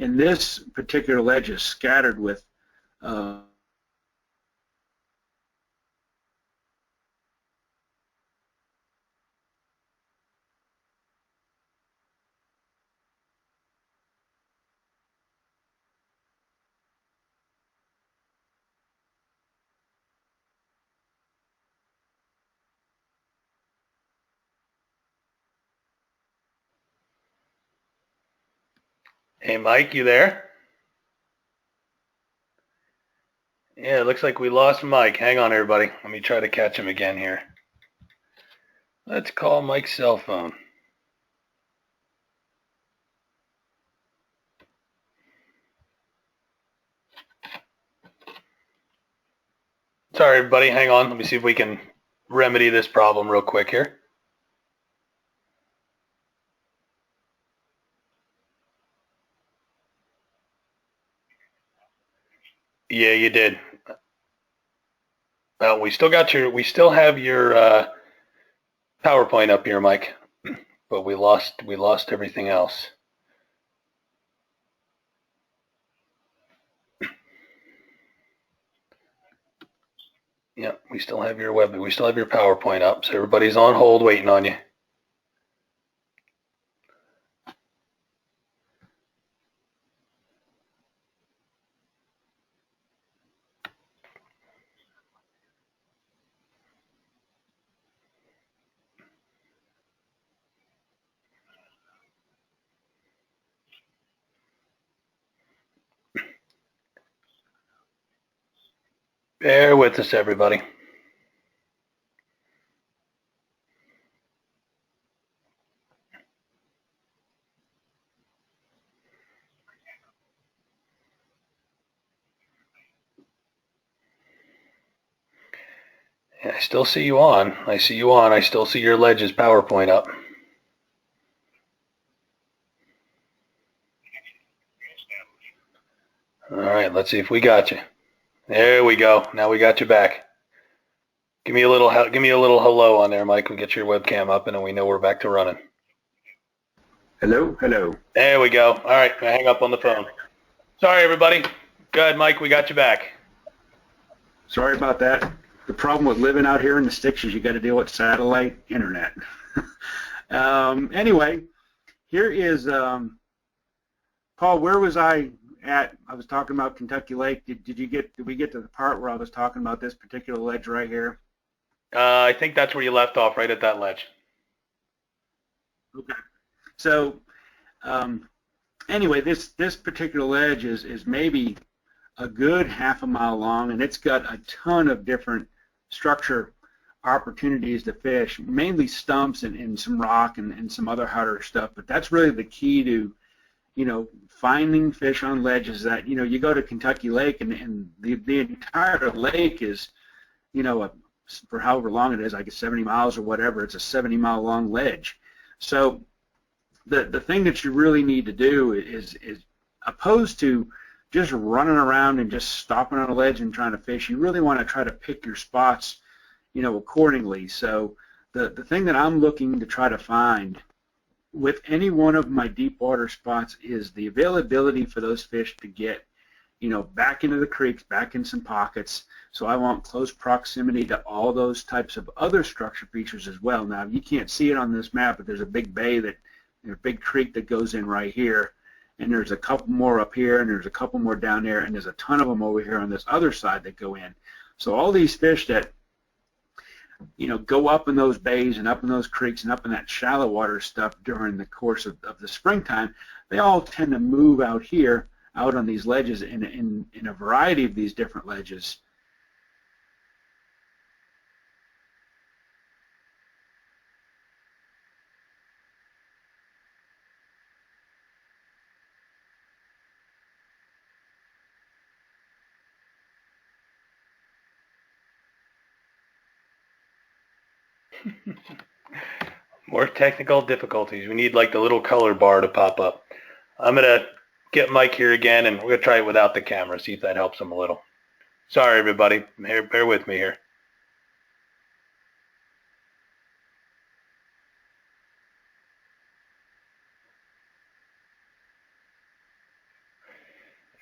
And this particular ledge is scattered with Hey, Mike, you there? Yeah, it looks like we lost Mike. Hang on, everybody. Let me try to catch him again here. Let's call Mike's cell phone. Sorry, everybody. Hang on. Let me see if we can remedy this problem real quick here. Yeah, you did. Well, we still have your PowerPoint up here, Mike, but we lost everything else. Yep, we still have your PowerPoint up, so everybody's on hold waiting on you. Bear with us, everybody. Yeah, I still see you on. I see you on. I still see your Ledges PowerPoint up. All right, let's see if we got you. There we go. Now we got you back. Give me a little hello on there, Mike. We get your webcam up, and then we know we're back to running. Hello, hello. There we go. All right, I hang up on the phone. Sorry, everybody. Go ahead, Mike. We got you back. Sorry about that. The problem with living out here in the sticks is you got to deal with satellite internet. Anyway, here is Paul. Where was I at? I was talking about Kentucky Lake. Did we get to the part where I was talking about this particular ledge right here? I think that's where you left off, right at that ledge. Okay. So anyway, this particular ledge is maybe a good half a mile long, and it's got a ton of different structure opportunities to fish, mainly stumps and some rock and some other harder stuff. But that's really the key to, finding fish on ledges. That you go to Kentucky Lake and the entire lake is, for however long it is, I guess 70 miles or whatever. It's a 70-mile long ledge. So the thing that you really need to do is opposed to just running around and just stopping on a ledge and trying to fish, you really want to try to pick your spots, accordingly. So the thing that I'm looking to try to find with any one of my deep water spots is the availability for those fish to get, back into the creeks, back in some pockets. So I want close proximity to all those types of other structure features as well. Now, you can't see it on this map, but there's a big bay there's a big creek that goes in right here. And there's a couple more up here, and there's a couple more down there, and there's a ton of them over here on this other side that go in. So all these fish that, go up in those bays and up in those creeks and up in that shallow water stuff during the course of the springtime, they all tend to move out here, out on these ledges in a variety of these different ledges. More technical difficulties. We need like the little color bar to pop up. I'm going to get Mike here again, and we're going to try it without the camera, see if that helps him a little. Sorry, everybody. Bear with me here.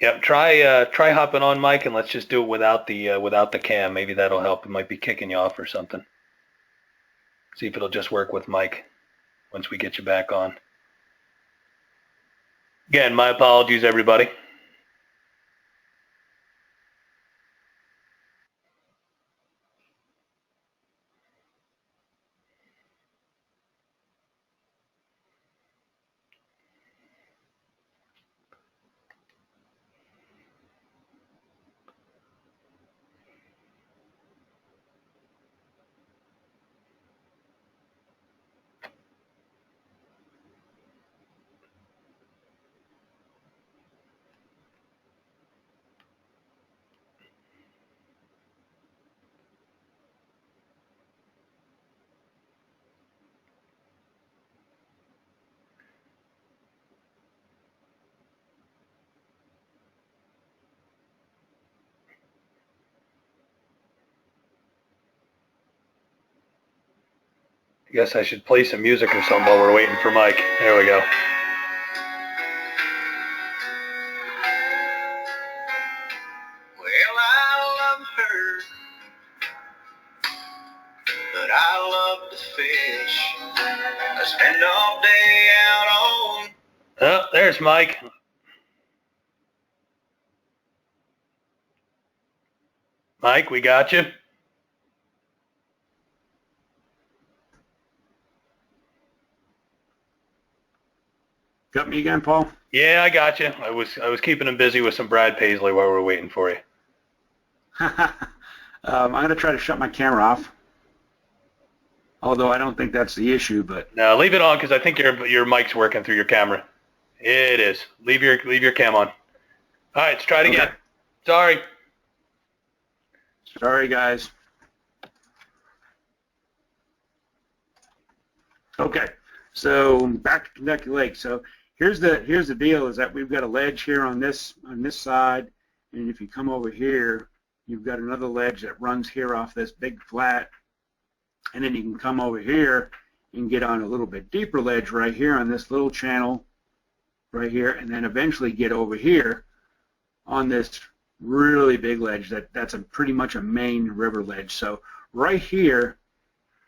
Yep, try hopping on, Mike, and let's just do it without the cam. Maybe that'll help. It might be kicking you off or something. See if it'll just work with Mike once we get you back on. Again, my apologies, everybody. I guess I should play some music or something while we're waiting for Mike. There we go. Well, I love her, but I love to fish. I spend all day out on. Oh, there's Mike. Mike, we got you. Got me again, Paul? Yeah, I got you. I was keeping him busy with some Brad Paisley while we were waiting for you. I'm going to try to shut my camera off, although I don't think that's the issue. But no, leave it on because I think your mic's working through your camera. It is. Leave your cam on. All right, let's try it again. Okay. Sorry, guys. Okay, so back to Kentucky Lake. So here's the deal: is that we've got a ledge here on this side, and if you come over here, you've got another ledge that runs here off this big flat, and then you can come over here and get on a little bit deeper ledge right here on this little channel right here, and then eventually get over here on this really big ledge that's pretty much a main river ledge. So right here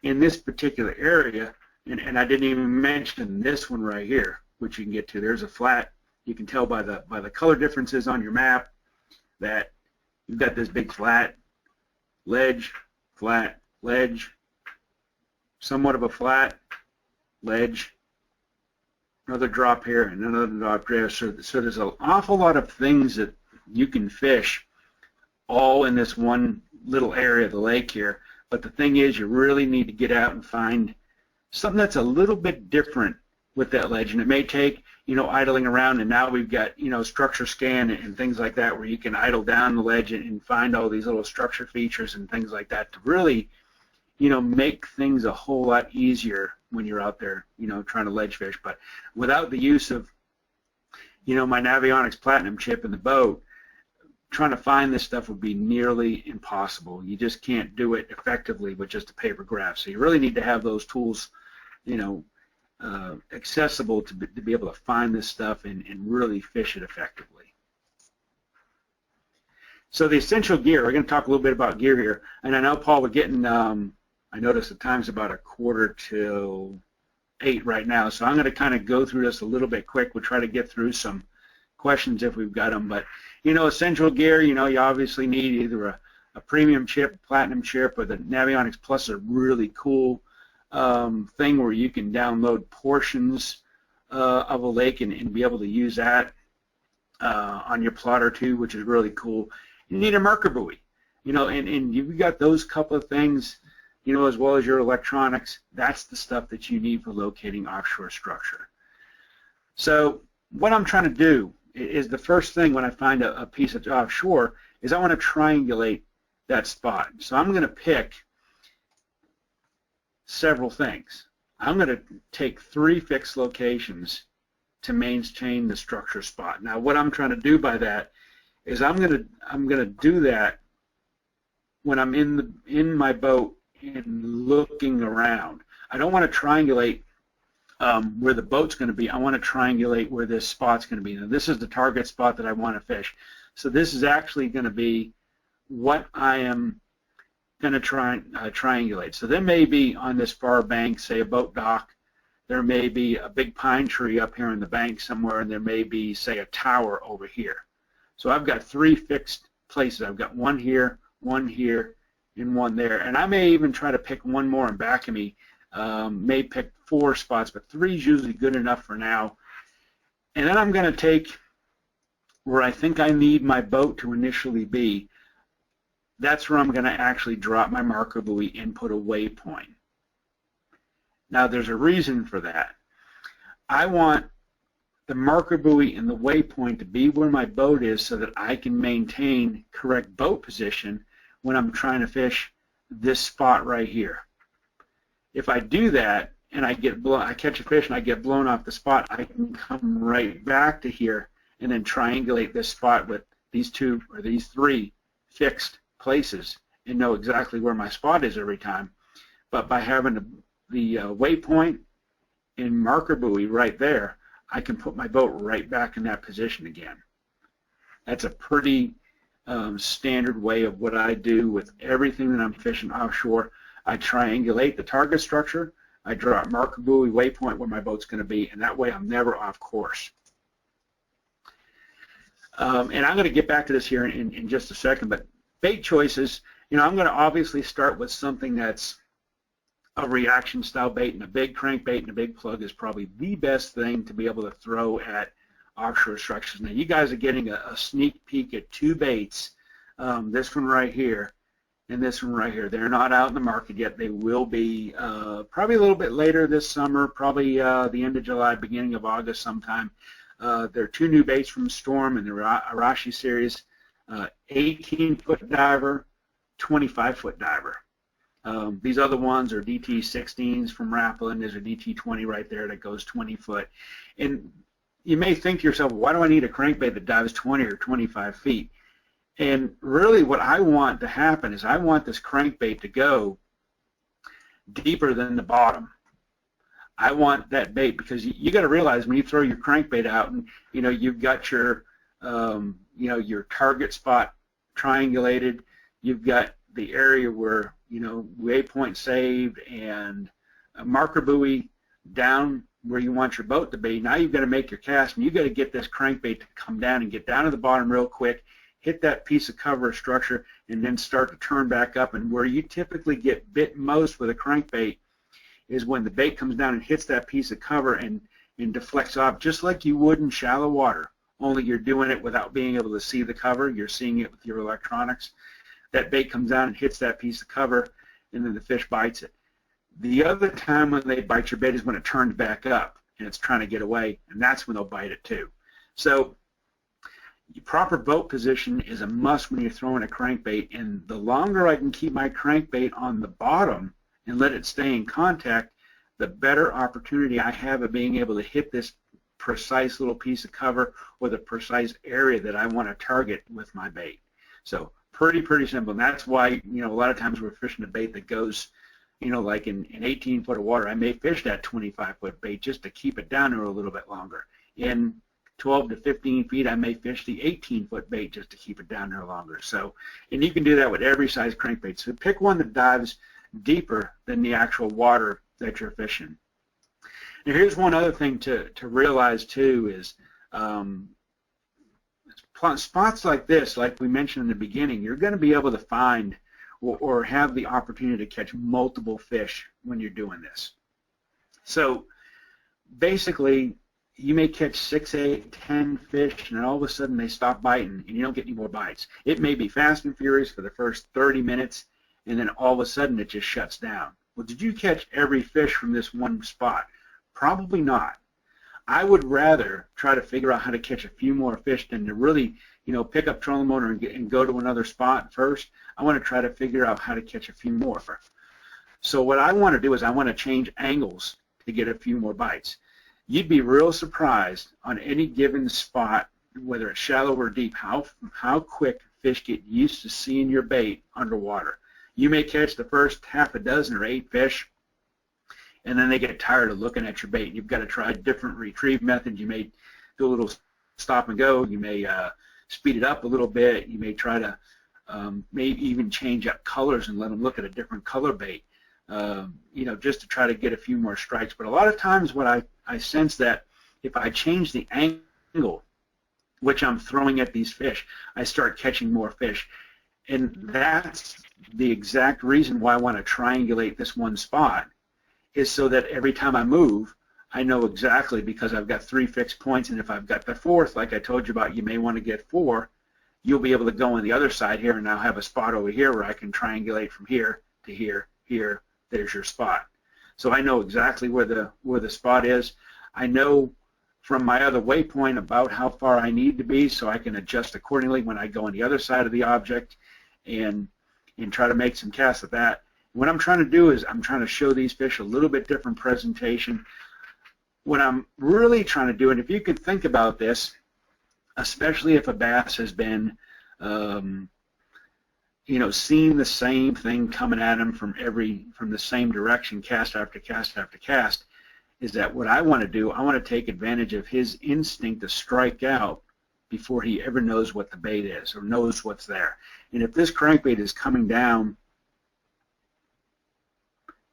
in this particular area, and I didn't even mention this one right here, which you can get to. There's a flat. You can tell by the color differences on your map that you've got this big flat ledge, somewhat of a flat ledge, another drop here, and another drop there. So there's an awful lot of things that you can fish all in this one little area of the lake here. But the thing is, you really need to get out and find something that's a little bit different with that ledge. And it may take, idling around, and now we've got, structure scan and things like that where you can idle down the ledge and find all these little structure features and things like that to really, make things a whole lot easier when you're out there, trying to ledge fish. But without the use of, my Navionics Platinum chip in the boat, trying to find this stuff would be nearly impossible. You just can't do it effectively with just a paper graph. So you really need to have those tools, accessible to be able to find this stuff and really fish it effectively. So the essential gear, we're going to talk a little bit about gear here. And I know, Paul, we're getting, I noticed the time's about 7:45 right now. So I'm going to kind of go through this a little bit quick. We'll try to get through some questions if we've got them. But, essential gear, you obviously need either a premium chip, platinum chip, or the Navionics Plus, a really cool thing where you can download portions of a lake and be able to use that on your plotter too, which is really cool. You need a marker buoy, and you've got those couple of things, as well as your electronics. That's the stuff that you need for locating offshore structure. So what I'm trying to do is, the first thing when I find a piece of offshore is I want to triangulate that spot. So I'm going to pick several things. I'm going to take 3 fixed locations to maintain the structure spot. Now what I'm trying to do by that is I'm going to do that when I'm in my boat and looking around. I don't want to triangulate where the boat's going to be. I want to triangulate where this spot's going to be. Now this is the target spot that I want to fish. So this is actually going to be what I am going to triangulate. So there may be on this far bank, say a boat dock, there may be a big pine tree up here in the bank somewhere, and there may be, say, a tower over here. So I've got 3 fixed places. I've got one here, and one there. And I may even try to pick one more in back of me. May pick 4 spots, but 3 is usually good enough for now. And then I'm going to take where I think I need my boat to initially be. That's where I'm going to actually drop my marker buoy and put a waypoint. Now there's a reason for that. I want the marker buoy and the waypoint to be where my boat is so that I can maintain correct boat position when I'm trying to fish this spot right here. If I do that and I catch a fish and I get blown off the spot, I can come right back to here and then triangulate this spot with these 2 or these 3 fixed places and know exactly where my spot is every time. But by having the waypoint and marker buoy right there, I can put my boat right back in that position again. That's a pretty standard way of what I do with everything that I'm fishing offshore. I triangulate the target structure, I drop marker buoy, waypoint where my boat's going to be, and that way I'm never off course. And I'm going to get back to this here in just a second, but bait choices, I'm going to obviously start with something that's a reaction style bait, and a big crankbait and a big plug is probably the best thing to be able to throw at offshore structures. Now you guys are getting a sneak peek at 2 baits, this one right here and this one right here. They're not out in the market yet. They will be probably a little bit later this summer, probably the end of July, beginning of August sometime. There are 2 new baits from Storm in the Arashi series, 18-foot diver, 25-foot diver. These other ones are DT16s from Rapplin. There's a DT20 right there that goes 20 foot. And you may think to yourself, why do I need a crankbait that dives 20 or 25 feet? And really what I want to happen is I want this crankbait to go deeper than the bottom. I want that bait, because you got to realize when you throw your crankbait out and you've got your your target spot triangulated, you've got the area where waypoint saved and a marker buoy down where you want your boat to be. Now you've got to make your cast, and you've got to get this crankbait to come down and get down to the bottom real quick, hit that piece of cover or structure, and then start to turn back up. And where you typically get bit most with a crankbait is when the bait comes down and hits that piece of cover and deflects off, just like you would in shallow water, only you're doing it without being able to see the cover. You're seeing it with your electronics. That bait comes down and hits that piece of cover, and then the fish bites it. The other time when they bite your bait is when it turns back up and it's trying to get away, and that's when they'll bite it too. So proper boat position is a must when you're throwing a crankbait, and the longer I can keep my crankbait on the bottom and let it stay in contact, the better opportunity I have of being able to hit this precise little piece of cover or the precise area that I want to target with my bait. So pretty simple, and that's why a lot of times we're fishing a bait that goes like in 18 foot of water. I may fish that 25-foot bait just to keep it down there a little bit longer. In 12 to 15 feet, I may fish the 18-foot bait just to keep it down there longer. So, and you can do that with every size crankbait. So pick one that dives deeper than the actual water that you're fishing. Now here's one other thing to realize too is spots like this, like we mentioned in the beginning, you're going to be able to find or have the opportunity to catch multiple fish when you're doing this. So basically, you may catch 6, 8, 10 fish, and then all of a sudden they stop biting, and you don't get any more bites. It may be fast and furious for the first 30 minutes, and then all of a sudden it just shuts down. Well, did you catch every fish from this one spot? Probably not. I would rather try to figure out how to catch a few more fish than to really, pick up trolling motor and go to another spot first. I want to try to figure out how to catch a few more. So what I want to do is I want to change angles to get a few more bites. You'd be real surprised on any given spot, whether it's shallow or deep, how quick fish get used to seeing your bait underwater. You may catch the first half a dozen or 8 fish, and then they get tired of looking at your bait. You've got to try different retrieve methods. You may do a little stop and go. You may speed it up a little bit. You may try to maybe even change up colors and let them look at a different color bait, just to try to get a few more strikes. But a lot of times what I sense that if I change the angle which I'm throwing at these fish, I start catching more fish. And that's the exact reason why I want to triangulate this one spot, is so that every time I move, I know exactly, because I've got 3 fixed points, and if I've got the 4th, like I told you about, you may want to get 4, you'll be able to go on the other side here, and I'll have a spot over here where I can triangulate from here to here, here, there's your spot. So I know exactly where the spot is. I know from my other waypoint about how far I need to be, so I can adjust accordingly when I go on the other side of the object and try to make some casts at that. What I'm trying to do is I'm trying to show these fish a little bit different presentation. What I'm really trying to do, and if you can think about this, especially if a bass has been, seeing the same thing coming at him from the same direction, cast after cast after cast, is that what I want to do, I want to take advantage of his instinct to strike out before he ever knows what the bait is or knows what's there. And if this crankbait is coming down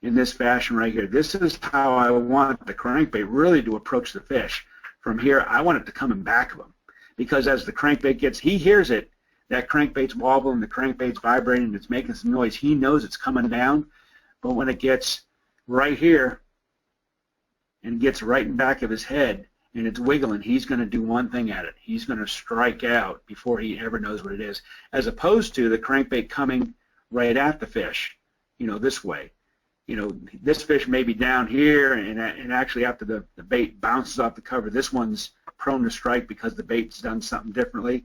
in this fashion right here, this is how I want the crankbait really to approach the fish. From here, I want it to come in back of him, because as the crankbait gets, he hears it, that crankbait's wobbling, the crankbait's vibrating, it's making some noise. He knows it's coming down, but when it gets right here and gets right in back of his head and it's wiggling, he's going to do one thing at it. He's going to strike out before he ever knows what it is, as opposed to the crankbait coming right at the fish, this way. This fish may be down here, and actually after the bait bounces off the cover, this one's prone to strike because the bait's done something differently.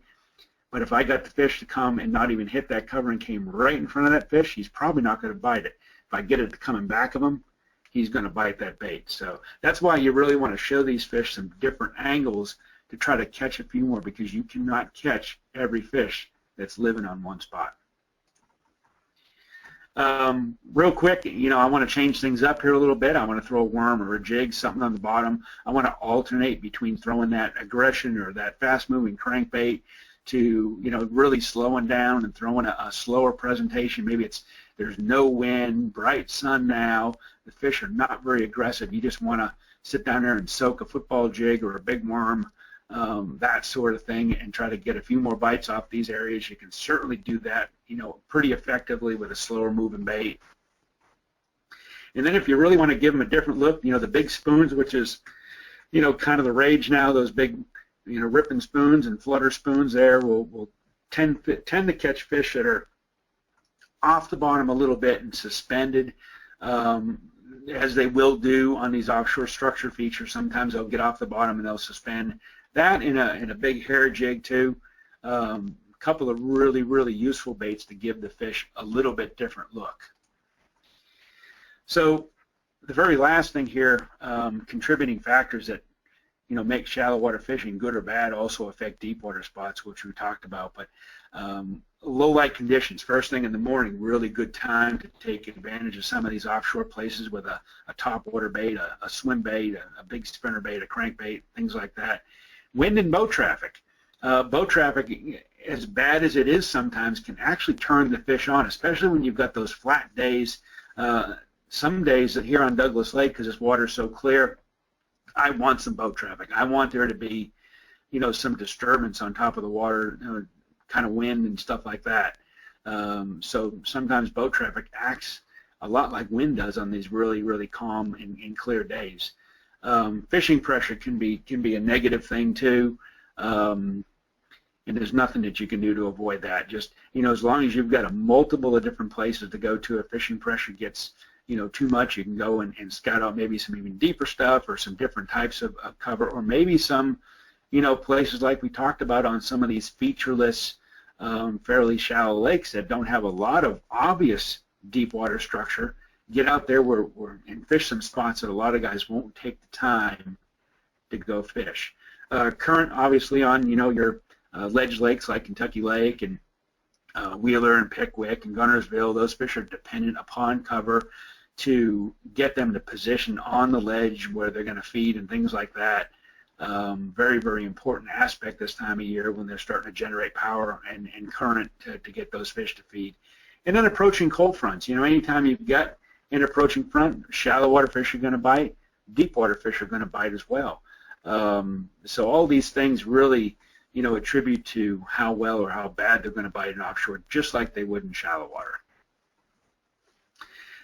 But if I got the fish to come and not even hit that cover and came right in front of that fish, he's probably not going to bite it. If I get it to come in back of him, he's going to bite that bait. So that's why you really want to show these fish some different angles to try to catch a few more, because you cannot catch every fish that's living on one spot. Real quick, I want to change things up here a little bit. I want to throw a worm or a jig, something on the bottom. I want to alternate between throwing that aggression or that fast-moving crankbait to, really slowing down and throwing a slower presentation. Maybe there's no wind, bright sun now, the fish are not very aggressive. You just want to sit down there and soak a football jig or a big worm, that sort of thing, and try to get a few more bites off these areas. You can certainly do that, pretty effectively with a slower moving bait. And then if you really want to give them a different look, the big spoons, which is, kind of the rage now, those big, ripping spoons and flutter spoons there will tend to catch fish that are off the bottom a little bit and suspended, as they will do on these offshore structure features. Sometimes they'll get off the bottom and they'll suspend. That in a big hair jig too. A couple of really, really useful baits to give the fish a little bit different look. So the very last thing here, contributing factors that make shallow water fishing good or bad also affect deep water spots, which we talked about. But low light conditions, first thing in the morning, really good time to take advantage of some of these offshore places with a top water bait, a swim bait, a big spinner bait, a crankbait, things like that. Wind and boat traffic. Boat traffic, as bad as it is sometimes, can actually turn the fish on, especially when you've got those flat days. Some days that here on Douglas Lake, because this water is so clear, I want some boat traffic. I want there to be, some disturbance on top of the water, kind of wind and stuff like that. So sometimes boat traffic acts a lot like wind does on these really, really calm and clear days. Fishing pressure can be a negative thing too, and there's nothing that you can do to avoid that. Just as long as you've got a multiple of different places to go to, if fishing pressure gets too much, you can go and scout out maybe some even deeper stuff or some different types of cover, or maybe some places like we talked about on some of these featureless, fairly shallow lakes that don't have a lot of obvious deep water structure. Get out there and fish some spots that a lot of guys won't take the time to go fish. Current, obviously, on your ledge lakes like Kentucky Lake and Wheeler and Pickwick and Gunnersville, those fish are dependent upon cover to get them to position on the ledge where they're going to feed and things like that. Very, very important aspect this time of year when they're starting to generate power and current to get those fish to feed. And then approaching cold fronts. Anytime you've got an approaching front, shallow water fish are going to bite, deep water fish are going to bite as well. So all these things really, attribute to how well or how bad they're going to bite in offshore, just like they would in shallow water.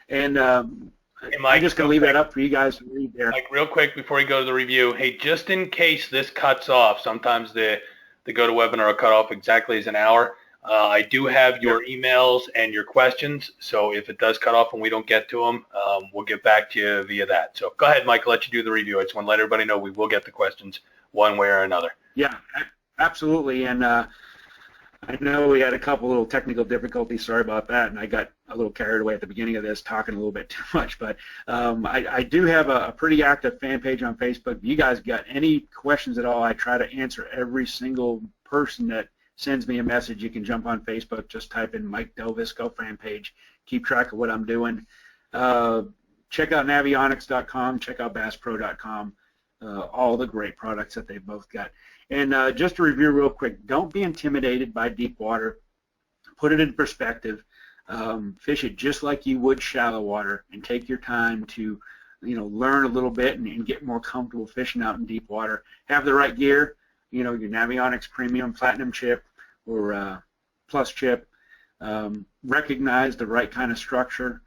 And hey, Mike, I'm just going to leave that up for you guys to read there. Mike, real quick before you go to the review, hey, just in case this cuts off, sometimes the GoToWebinar will cut off exactly as an hour. I do have your emails and your questions, so if it does cut off and we don't get to them, we'll get back to you via that. So go ahead, Mike, I'll let you do the review. I just want to let everybody know we will get the questions one way or another. Yeah, absolutely. And I know we had a couple little technical difficulties. Sorry about that, and I got a little carried away at the beginning of this, talking a little bit too much. But I do have a pretty active fan page on Facebook. If you guys got any questions at all, I try to answer every single person that sends me a message. You can jump on Facebook, just type in Mike DelVisco fan page, keep track of what I'm doing. Check out Navionics.com, check out BassPro.com, all the great products that they've both got. And just to review real quick, don't be intimidated by deep water. Put it in perspective. Fish it just like you would shallow water, and take your time to learn a little bit and get more comfortable fishing out in deep water. Have the right gear. Your Navionics Premium Platinum chip or Plus chip. Recognize the right kind of structure.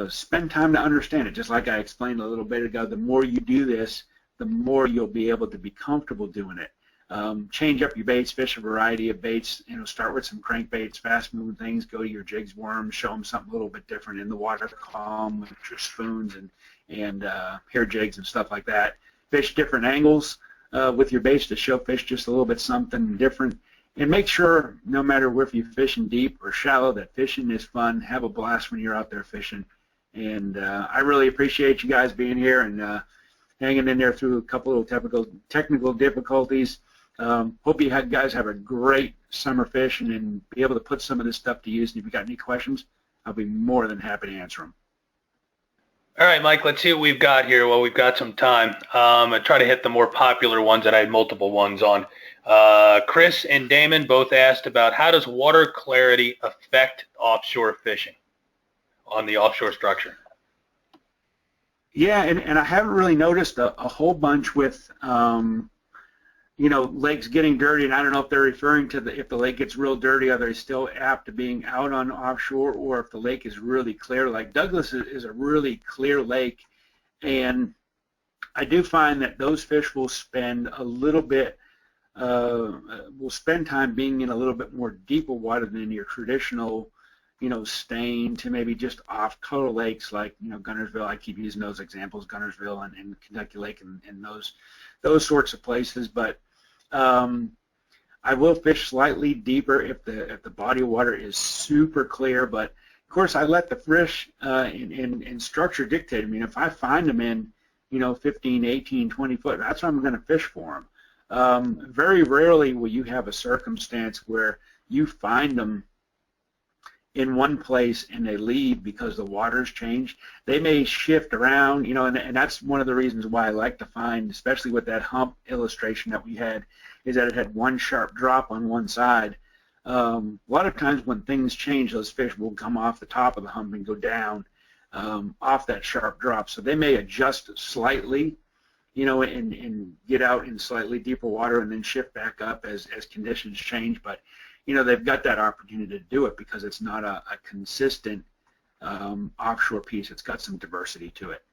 Spend time to understand it. Just like I explained a little bit ago, the more you do this, the more you'll be able to be comfortable doing it. Change up your baits, fish a variety of baits. Start with some crankbaits, fast-moving things. Go to your jigs, worms. Show them something a little bit different in the water column with your spoons and hair jigs and stuff like that. Fish different angles with your baits to show fish just a little bit something different. And make sure, no matter if you're fishing deep or shallow, that fishing is fun. Have a blast when you're out there fishing. And I really appreciate you guys being here and hanging in there through a couple of technical difficulties. Hope you guys have a great summer fishing and be able to put some of this stuff to use. And if you got any questions, I'll be more than happy to answer them. All right, Mike, let's see what we've got here. Well, we've got some time. I try to hit the more popular ones that I had multiple ones on. Chris and Damon both asked about how does water clarity affect offshore fishing on the offshore structure? Yeah, and I haven't really noticed a whole bunch with lakes getting dirty, and I don't know if they're referring to if the lake gets real dirty, are they still apt to being out on offshore, or if the lake is really clear. Like Douglas is a really clear lake, and I do find that those fish will spend a little bit, will spend time being in a little bit more deeper water than your traditional, Stain to maybe just off-color lakes like, Gunnersville. I keep using those examples, Gunnersville and Kentucky Lake and those sorts of places. But I will fish slightly deeper if the body of water is super clear. But of course, I let the fish in structure dictate. I mean, if I find them in 15, 18, 20 foot, that's what I'm going to fish for them. Very rarely will you have a circumstance where you find them in one place and they leave because the water's changed. They may shift around, and that's one of the reasons why I like to find, especially with that hump illustration that we had, is that it had one sharp drop on one side. A lot of times when things change, those fish will come off the top of the hump and go down off that sharp drop. So they may adjust slightly, and get out in slightly deeper water and then shift back up as conditions change. But they've got that opportunity to do it because it's not a consistent offshore piece. It's got some diversity to it.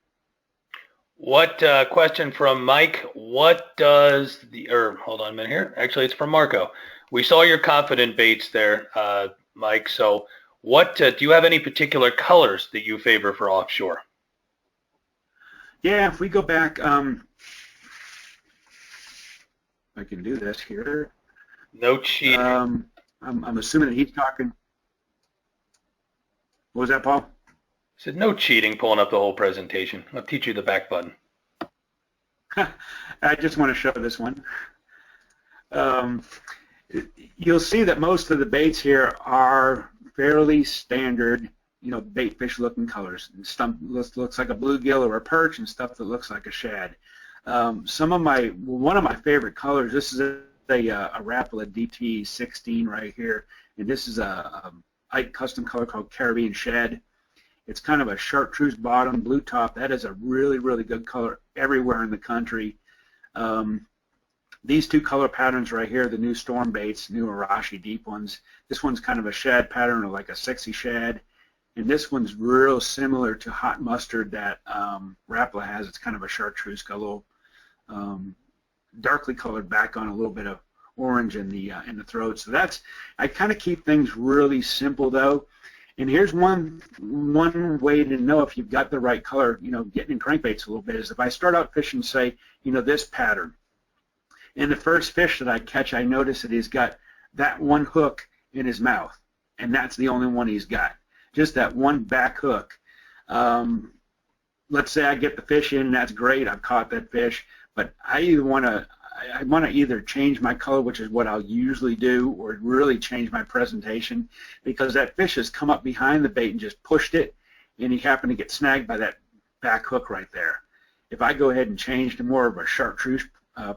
What question from Mike? What does hold on a minute here. Actually, it's from Marco. We saw your confident baits there, Mike. So what do you have any particular colors that you favor for offshore? Yeah, if we go back, I can do this here. No cheating. I'm assuming that he's talking. What was that, Paul? I said no cheating pulling up the whole presentation. I'll teach you the back button. I just want to show this one. You'll see that most of the baits here are fairly standard, bait fish looking colors. Stuff looks like a bluegill or a perch, and stuff that looks like a shad. One of my favorite colors, this is a Rapala DT16 right here, and this is a Ike custom color called Caribbean Shad. It's kind of a chartreuse bottom, blue top. That is a really, really good color everywhere in the country. These two color patterns right here, the new storm baits, new Arashi deep ones. This one's kind of a shad pattern, or like a sexy shad, and this one's real similar to hot mustard that Rapala has. It's kind of a chartreuse color. Darkly colored back on a little bit of orange in the throat. So I kind of keep things really simple though. And here's one way to know if you've got the right color, getting in crankbaits a little bit, is if I start out fishing, say, this pattern, and the first fish that I catch, I notice that he's got that one hook in his mouth, and that's the only one he's got, just that one back hook. Let's say I get the fish in, that's great, I've caught that fish. But I want to either change my color, which is what I'll usually do, or really change my presentation, because that fish has come up behind the bait and just pushed it, and he happened to get snagged by that back hook right there. If I go ahead and change to more of a chartreuse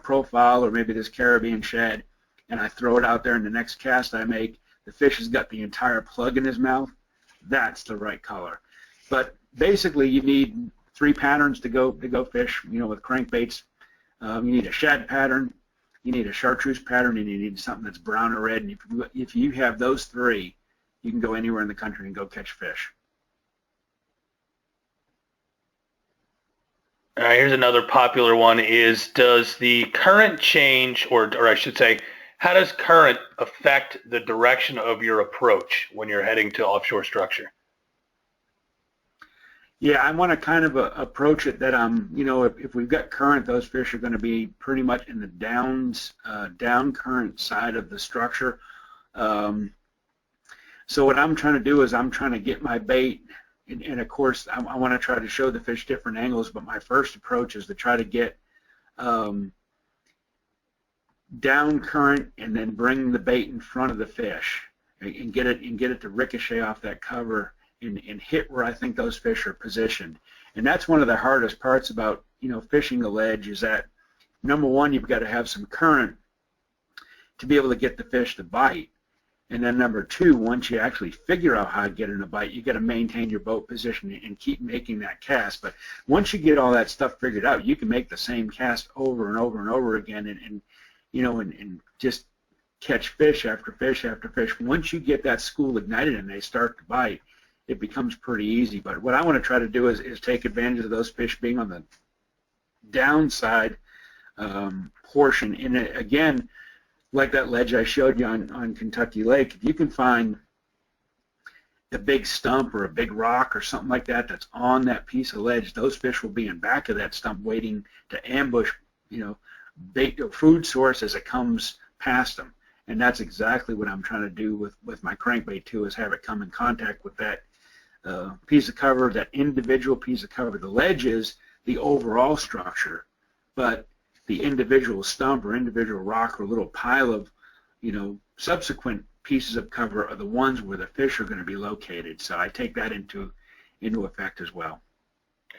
profile, or maybe this Caribbean shad, and I throw it out there in the next cast I make, the fish has got the entire plug in his mouth, that's the right color. But basically you need 3 patterns to go fish, with crankbaits. You need a shad pattern, you need a chartreuse pattern, and you need something that's brown or red. And if you have those 3, you can go anywhere in the country and go catch fish. All right, here's another popular one is, does the current change, or I should say, how does current affect the direction of your approach when you're heading to offshore structure? Yeah, I want to kind of approach it that if we've got current, those fish are going to be pretty much in the down current side of the structure. So what I'm trying to do is I'm trying to get my bait, and of course I want to try to show the fish different angles, but my first approach is to try to get down current and then bring the bait in front of the fish and get it to ricochet off that cover and hit where I think those fish are positioned. And that's one of the hardest parts about fishing the ledge, is that number one, you've got to have some current to be able to get the fish to bite. And then number two, once you actually figure out how to get in a bite, you got to maintain your boat position and keep making that cast. But once you get all that stuff figured out, you can make the same cast over and over and over again and just catch fish after fish after fish. Once you get that school ignited and they start to bite, it becomes pretty easy. But what I want to try to do is take advantage of those fish being on the downside portion. And again, like that ledge I showed you on Kentucky Lake, if you can find a big stump or a big rock or something like that that's on that piece of ledge, those fish will be in back of that stump waiting to ambush, bait or food source as it comes past them. And that's exactly what I'm trying to do with my crankbait too, is have it come in contact with that piece of cover, that individual piece of cover. The ledge is the overall structure, but the individual stump or individual rock or little pile of, subsequent pieces of cover are the ones where the fish are going to be located. So I take that into effect as well.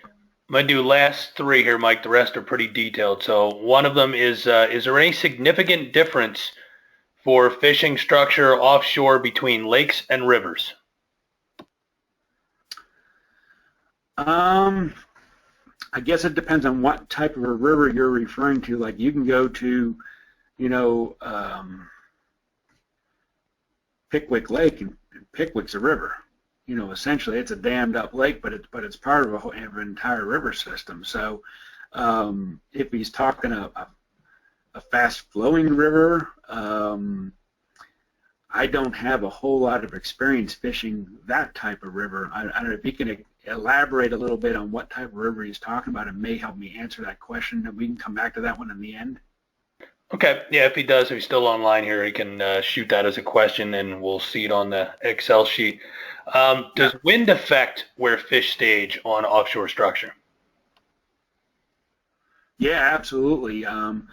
I'm going to do last three here, Mike. The rest are pretty detailed. So one of them is there any significant difference for fishing structure offshore between lakes and rivers? I guess it depends on what type of a river you're referring to. Like you can go to, Pickwick Lake, and Pickwick's a river. Essentially it's a dammed up lake, but it's part of an entire river system. So if he's talking a fast flowing river, I don't have a whole lot of experience fishing that type of river. I don't know if you can elaborate a little bit on what type of river he's talking about. It may help me answer that question, and we can come back to that one in the end. Okay, yeah, if he does, if he's still online here, he can shoot that as a question, and we'll see it on the Excel sheet. Does wind affect where fish stage on offshore structure? Yeah, absolutely. And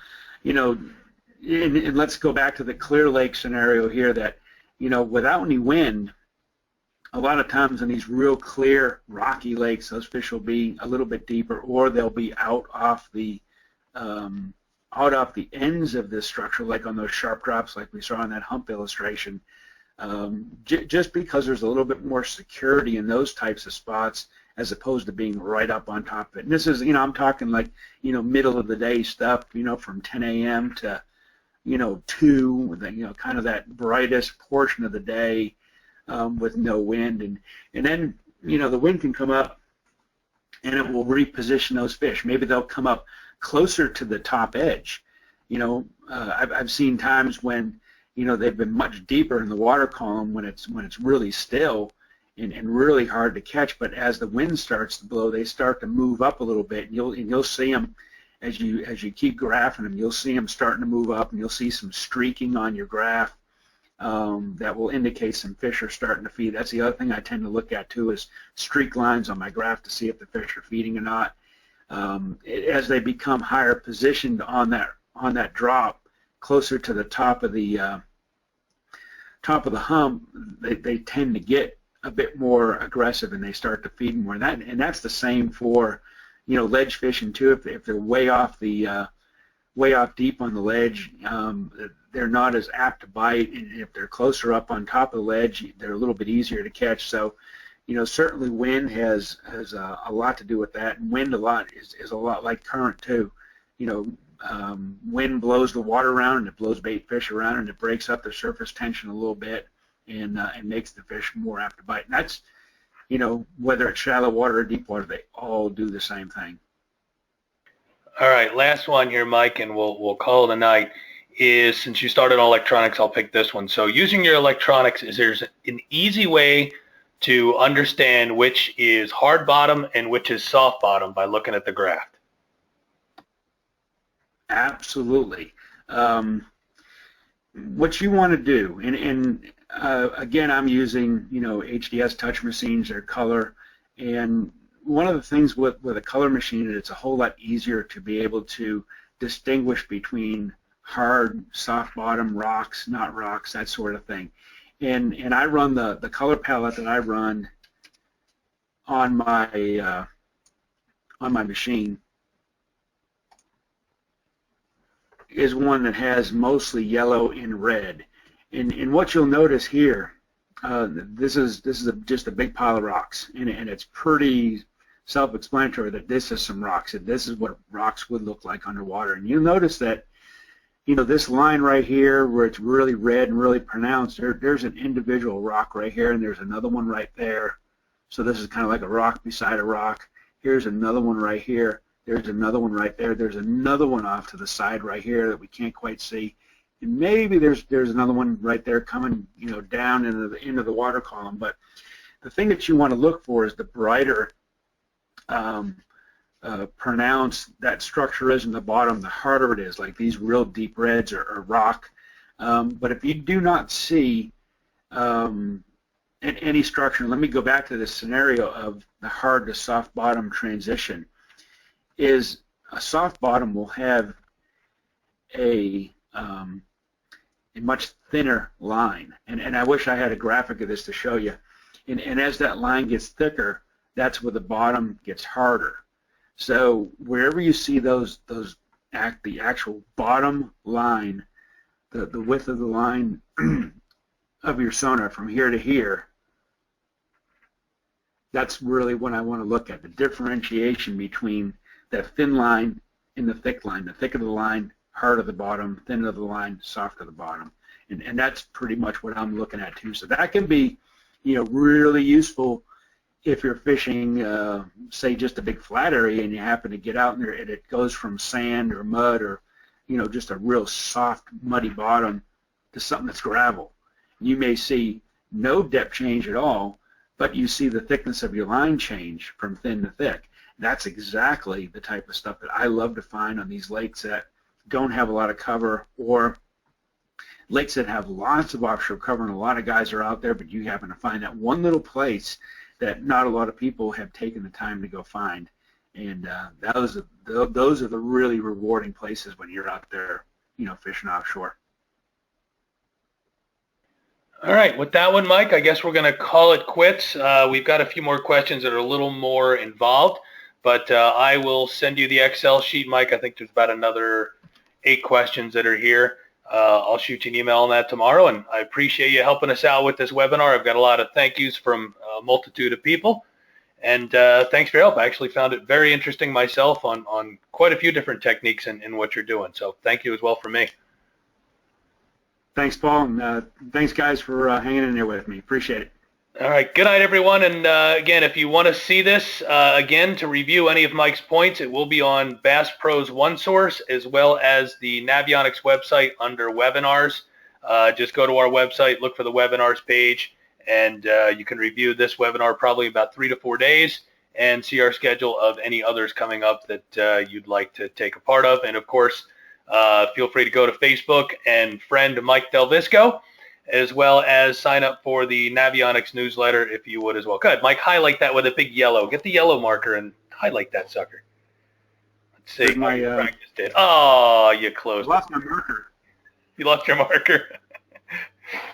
let's go back to the Clear Lake scenario here that, without any wind, a lot of times in these real clear rocky lakes, those fish will be a little bit deeper, or they'll be out off the ends of this structure, like on those sharp drops like we saw in that hump illustration, just because there's a little bit more security in those types of spots as opposed to being right up on top of it. And this is, I'm talking like, middle of the day stuff, from 10 a.m. to, 2, kind of that brightest portion of the day with no wind. And then, the wind can come up and it will reposition those fish. Maybe they'll come up closer to the top edge. I've seen times when, they've been much deeper in the water column when it's really still and really hard to catch. But as the wind starts to blow, they start to move up a little bit, and you'll see them as you keep graphing them. You'll see them starting to move up, and you'll see some streaking on your graph that will indicate some fish are starting to feed. That's the other thing I tend to look at too, is streak lines on my graph to see if the fish are feeding or not. As they become higher positioned on that drop, closer to the top of the hump, they tend to get a bit more aggressive and they start to feed more. And that's the same for ledge fishing too. If they're way off deep on the ledge, they're not as apt to bite. And if they're closer up on top of the ledge, they're a little bit easier to catch. So certainly wind has a lot to do with that. And wind is a lot like current too. Wind blows the water around and it blows bait fish around and it breaks up the surface tension a little bit and makes the fish more apt to bite. And that's, whether it's shallow water or deep water, they all do the same thing. All right, last one here, Mike, and we'll call it a night. Is since you started on electronics, I'll pick this one. So using your electronics, is there's an easy way to understand which is hard bottom and which is soft bottom by looking at the graph? Absolutely. What you want to do, and again, I'm using HDS touch machines or color, and one of the things with a color machine is it's a whole lot easier to be able to distinguish between hard, soft bottom, rocks, not rocks, that sort of thing. And I run the color palette that I run on my machine is one that has mostly yellow and red. And what you'll notice here, this is just a big pile of rocks, and it's pretty self-explanatory that this is some rocks, and this is what rocks would look like underwater. And you'll notice that this line right here where it's really red and really pronounced, there's an individual rock right here, and there's another one right there. So this is kind of like a rock beside a rock. Here's another one right here. There's another one right there. There's another one off to the side right here that we can't quite see. And maybe there's another one right there coming down into the water column. But the thing that you want to look for is the brighter pronounced that structure is in the bottom, the harder it is, like these real deep reds or rock. But if you do not see any structure, let me go back to this scenario of the hard to soft bottom transition, is a soft bottom will have a much thinner line. And I wish I had a graphic of this to show you. And as that line gets thicker, that's where the bottom gets harder. So wherever you see the actual bottom line, the width of the line of your sonar from here to here, that's really what I want to look at, the differentiation between that thin line and the thick line. The thicker the line, hard of the bottom, thin of the line, soft of the bottom. And that's pretty much what I'm looking at too. So that can be really useful if you're fishing, say, just a big flat area and you happen to get out in there and it goes from sand or mud or, just a real soft, muddy bottom to something that's gravel. You may see no depth change at all, but you see the thickness of your line change from thin to thick. That's exactly the type of stuff that I love to find on these lakes that don't have a lot of cover, or lakes that have lots of offshore cover, and a lot of guys are out there, but you happen to find that one little place that not a lot of people have taken the time to go find. And those are the really rewarding places when you're out there, fishing offshore. All right, with that one, Mike, I guess we're going to call it quits. We've got a few more questions that are a little more involved, but I will send you the Excel sheet, Mike. I think there's about another 8 questions that are here. I'll shoot you an email on that tomorrow, and I appreciate you helping us out with this webinar. I've got a lot of thank yous from a multitude of people, and thanks for your help. I actually found it very interesting myself on quite a few different techniques in what you're doing, so thank you as well from me. Thanks, Paul, and thanks, guys, for hanging in there with me. Appreciate it. All right, good night, everyone, and again, if you want to see this again to review any of Mike's points, it will be on Bass Pro's OneSource as well as the Navionics website under webinars. Just go to our website, look for the webinars page, and you can review this webinar probably about 3 to 4 days and see our schedule of any others coming up that you'd like to take a part of. And of course, feel free to go to Facebook and friend Mike DelVisco, as well as sign up for the Navionics newsletter if you would as well. Go ahead, Mike, highlight that with a big yellow. Get the yellow marker and highlight that sucker. Let's see. My, practice did. Oh, you closed. I lost my marker. You lost your marker.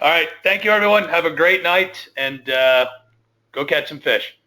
All right. Thank you, everyone. Have a great night, and go catch some fish.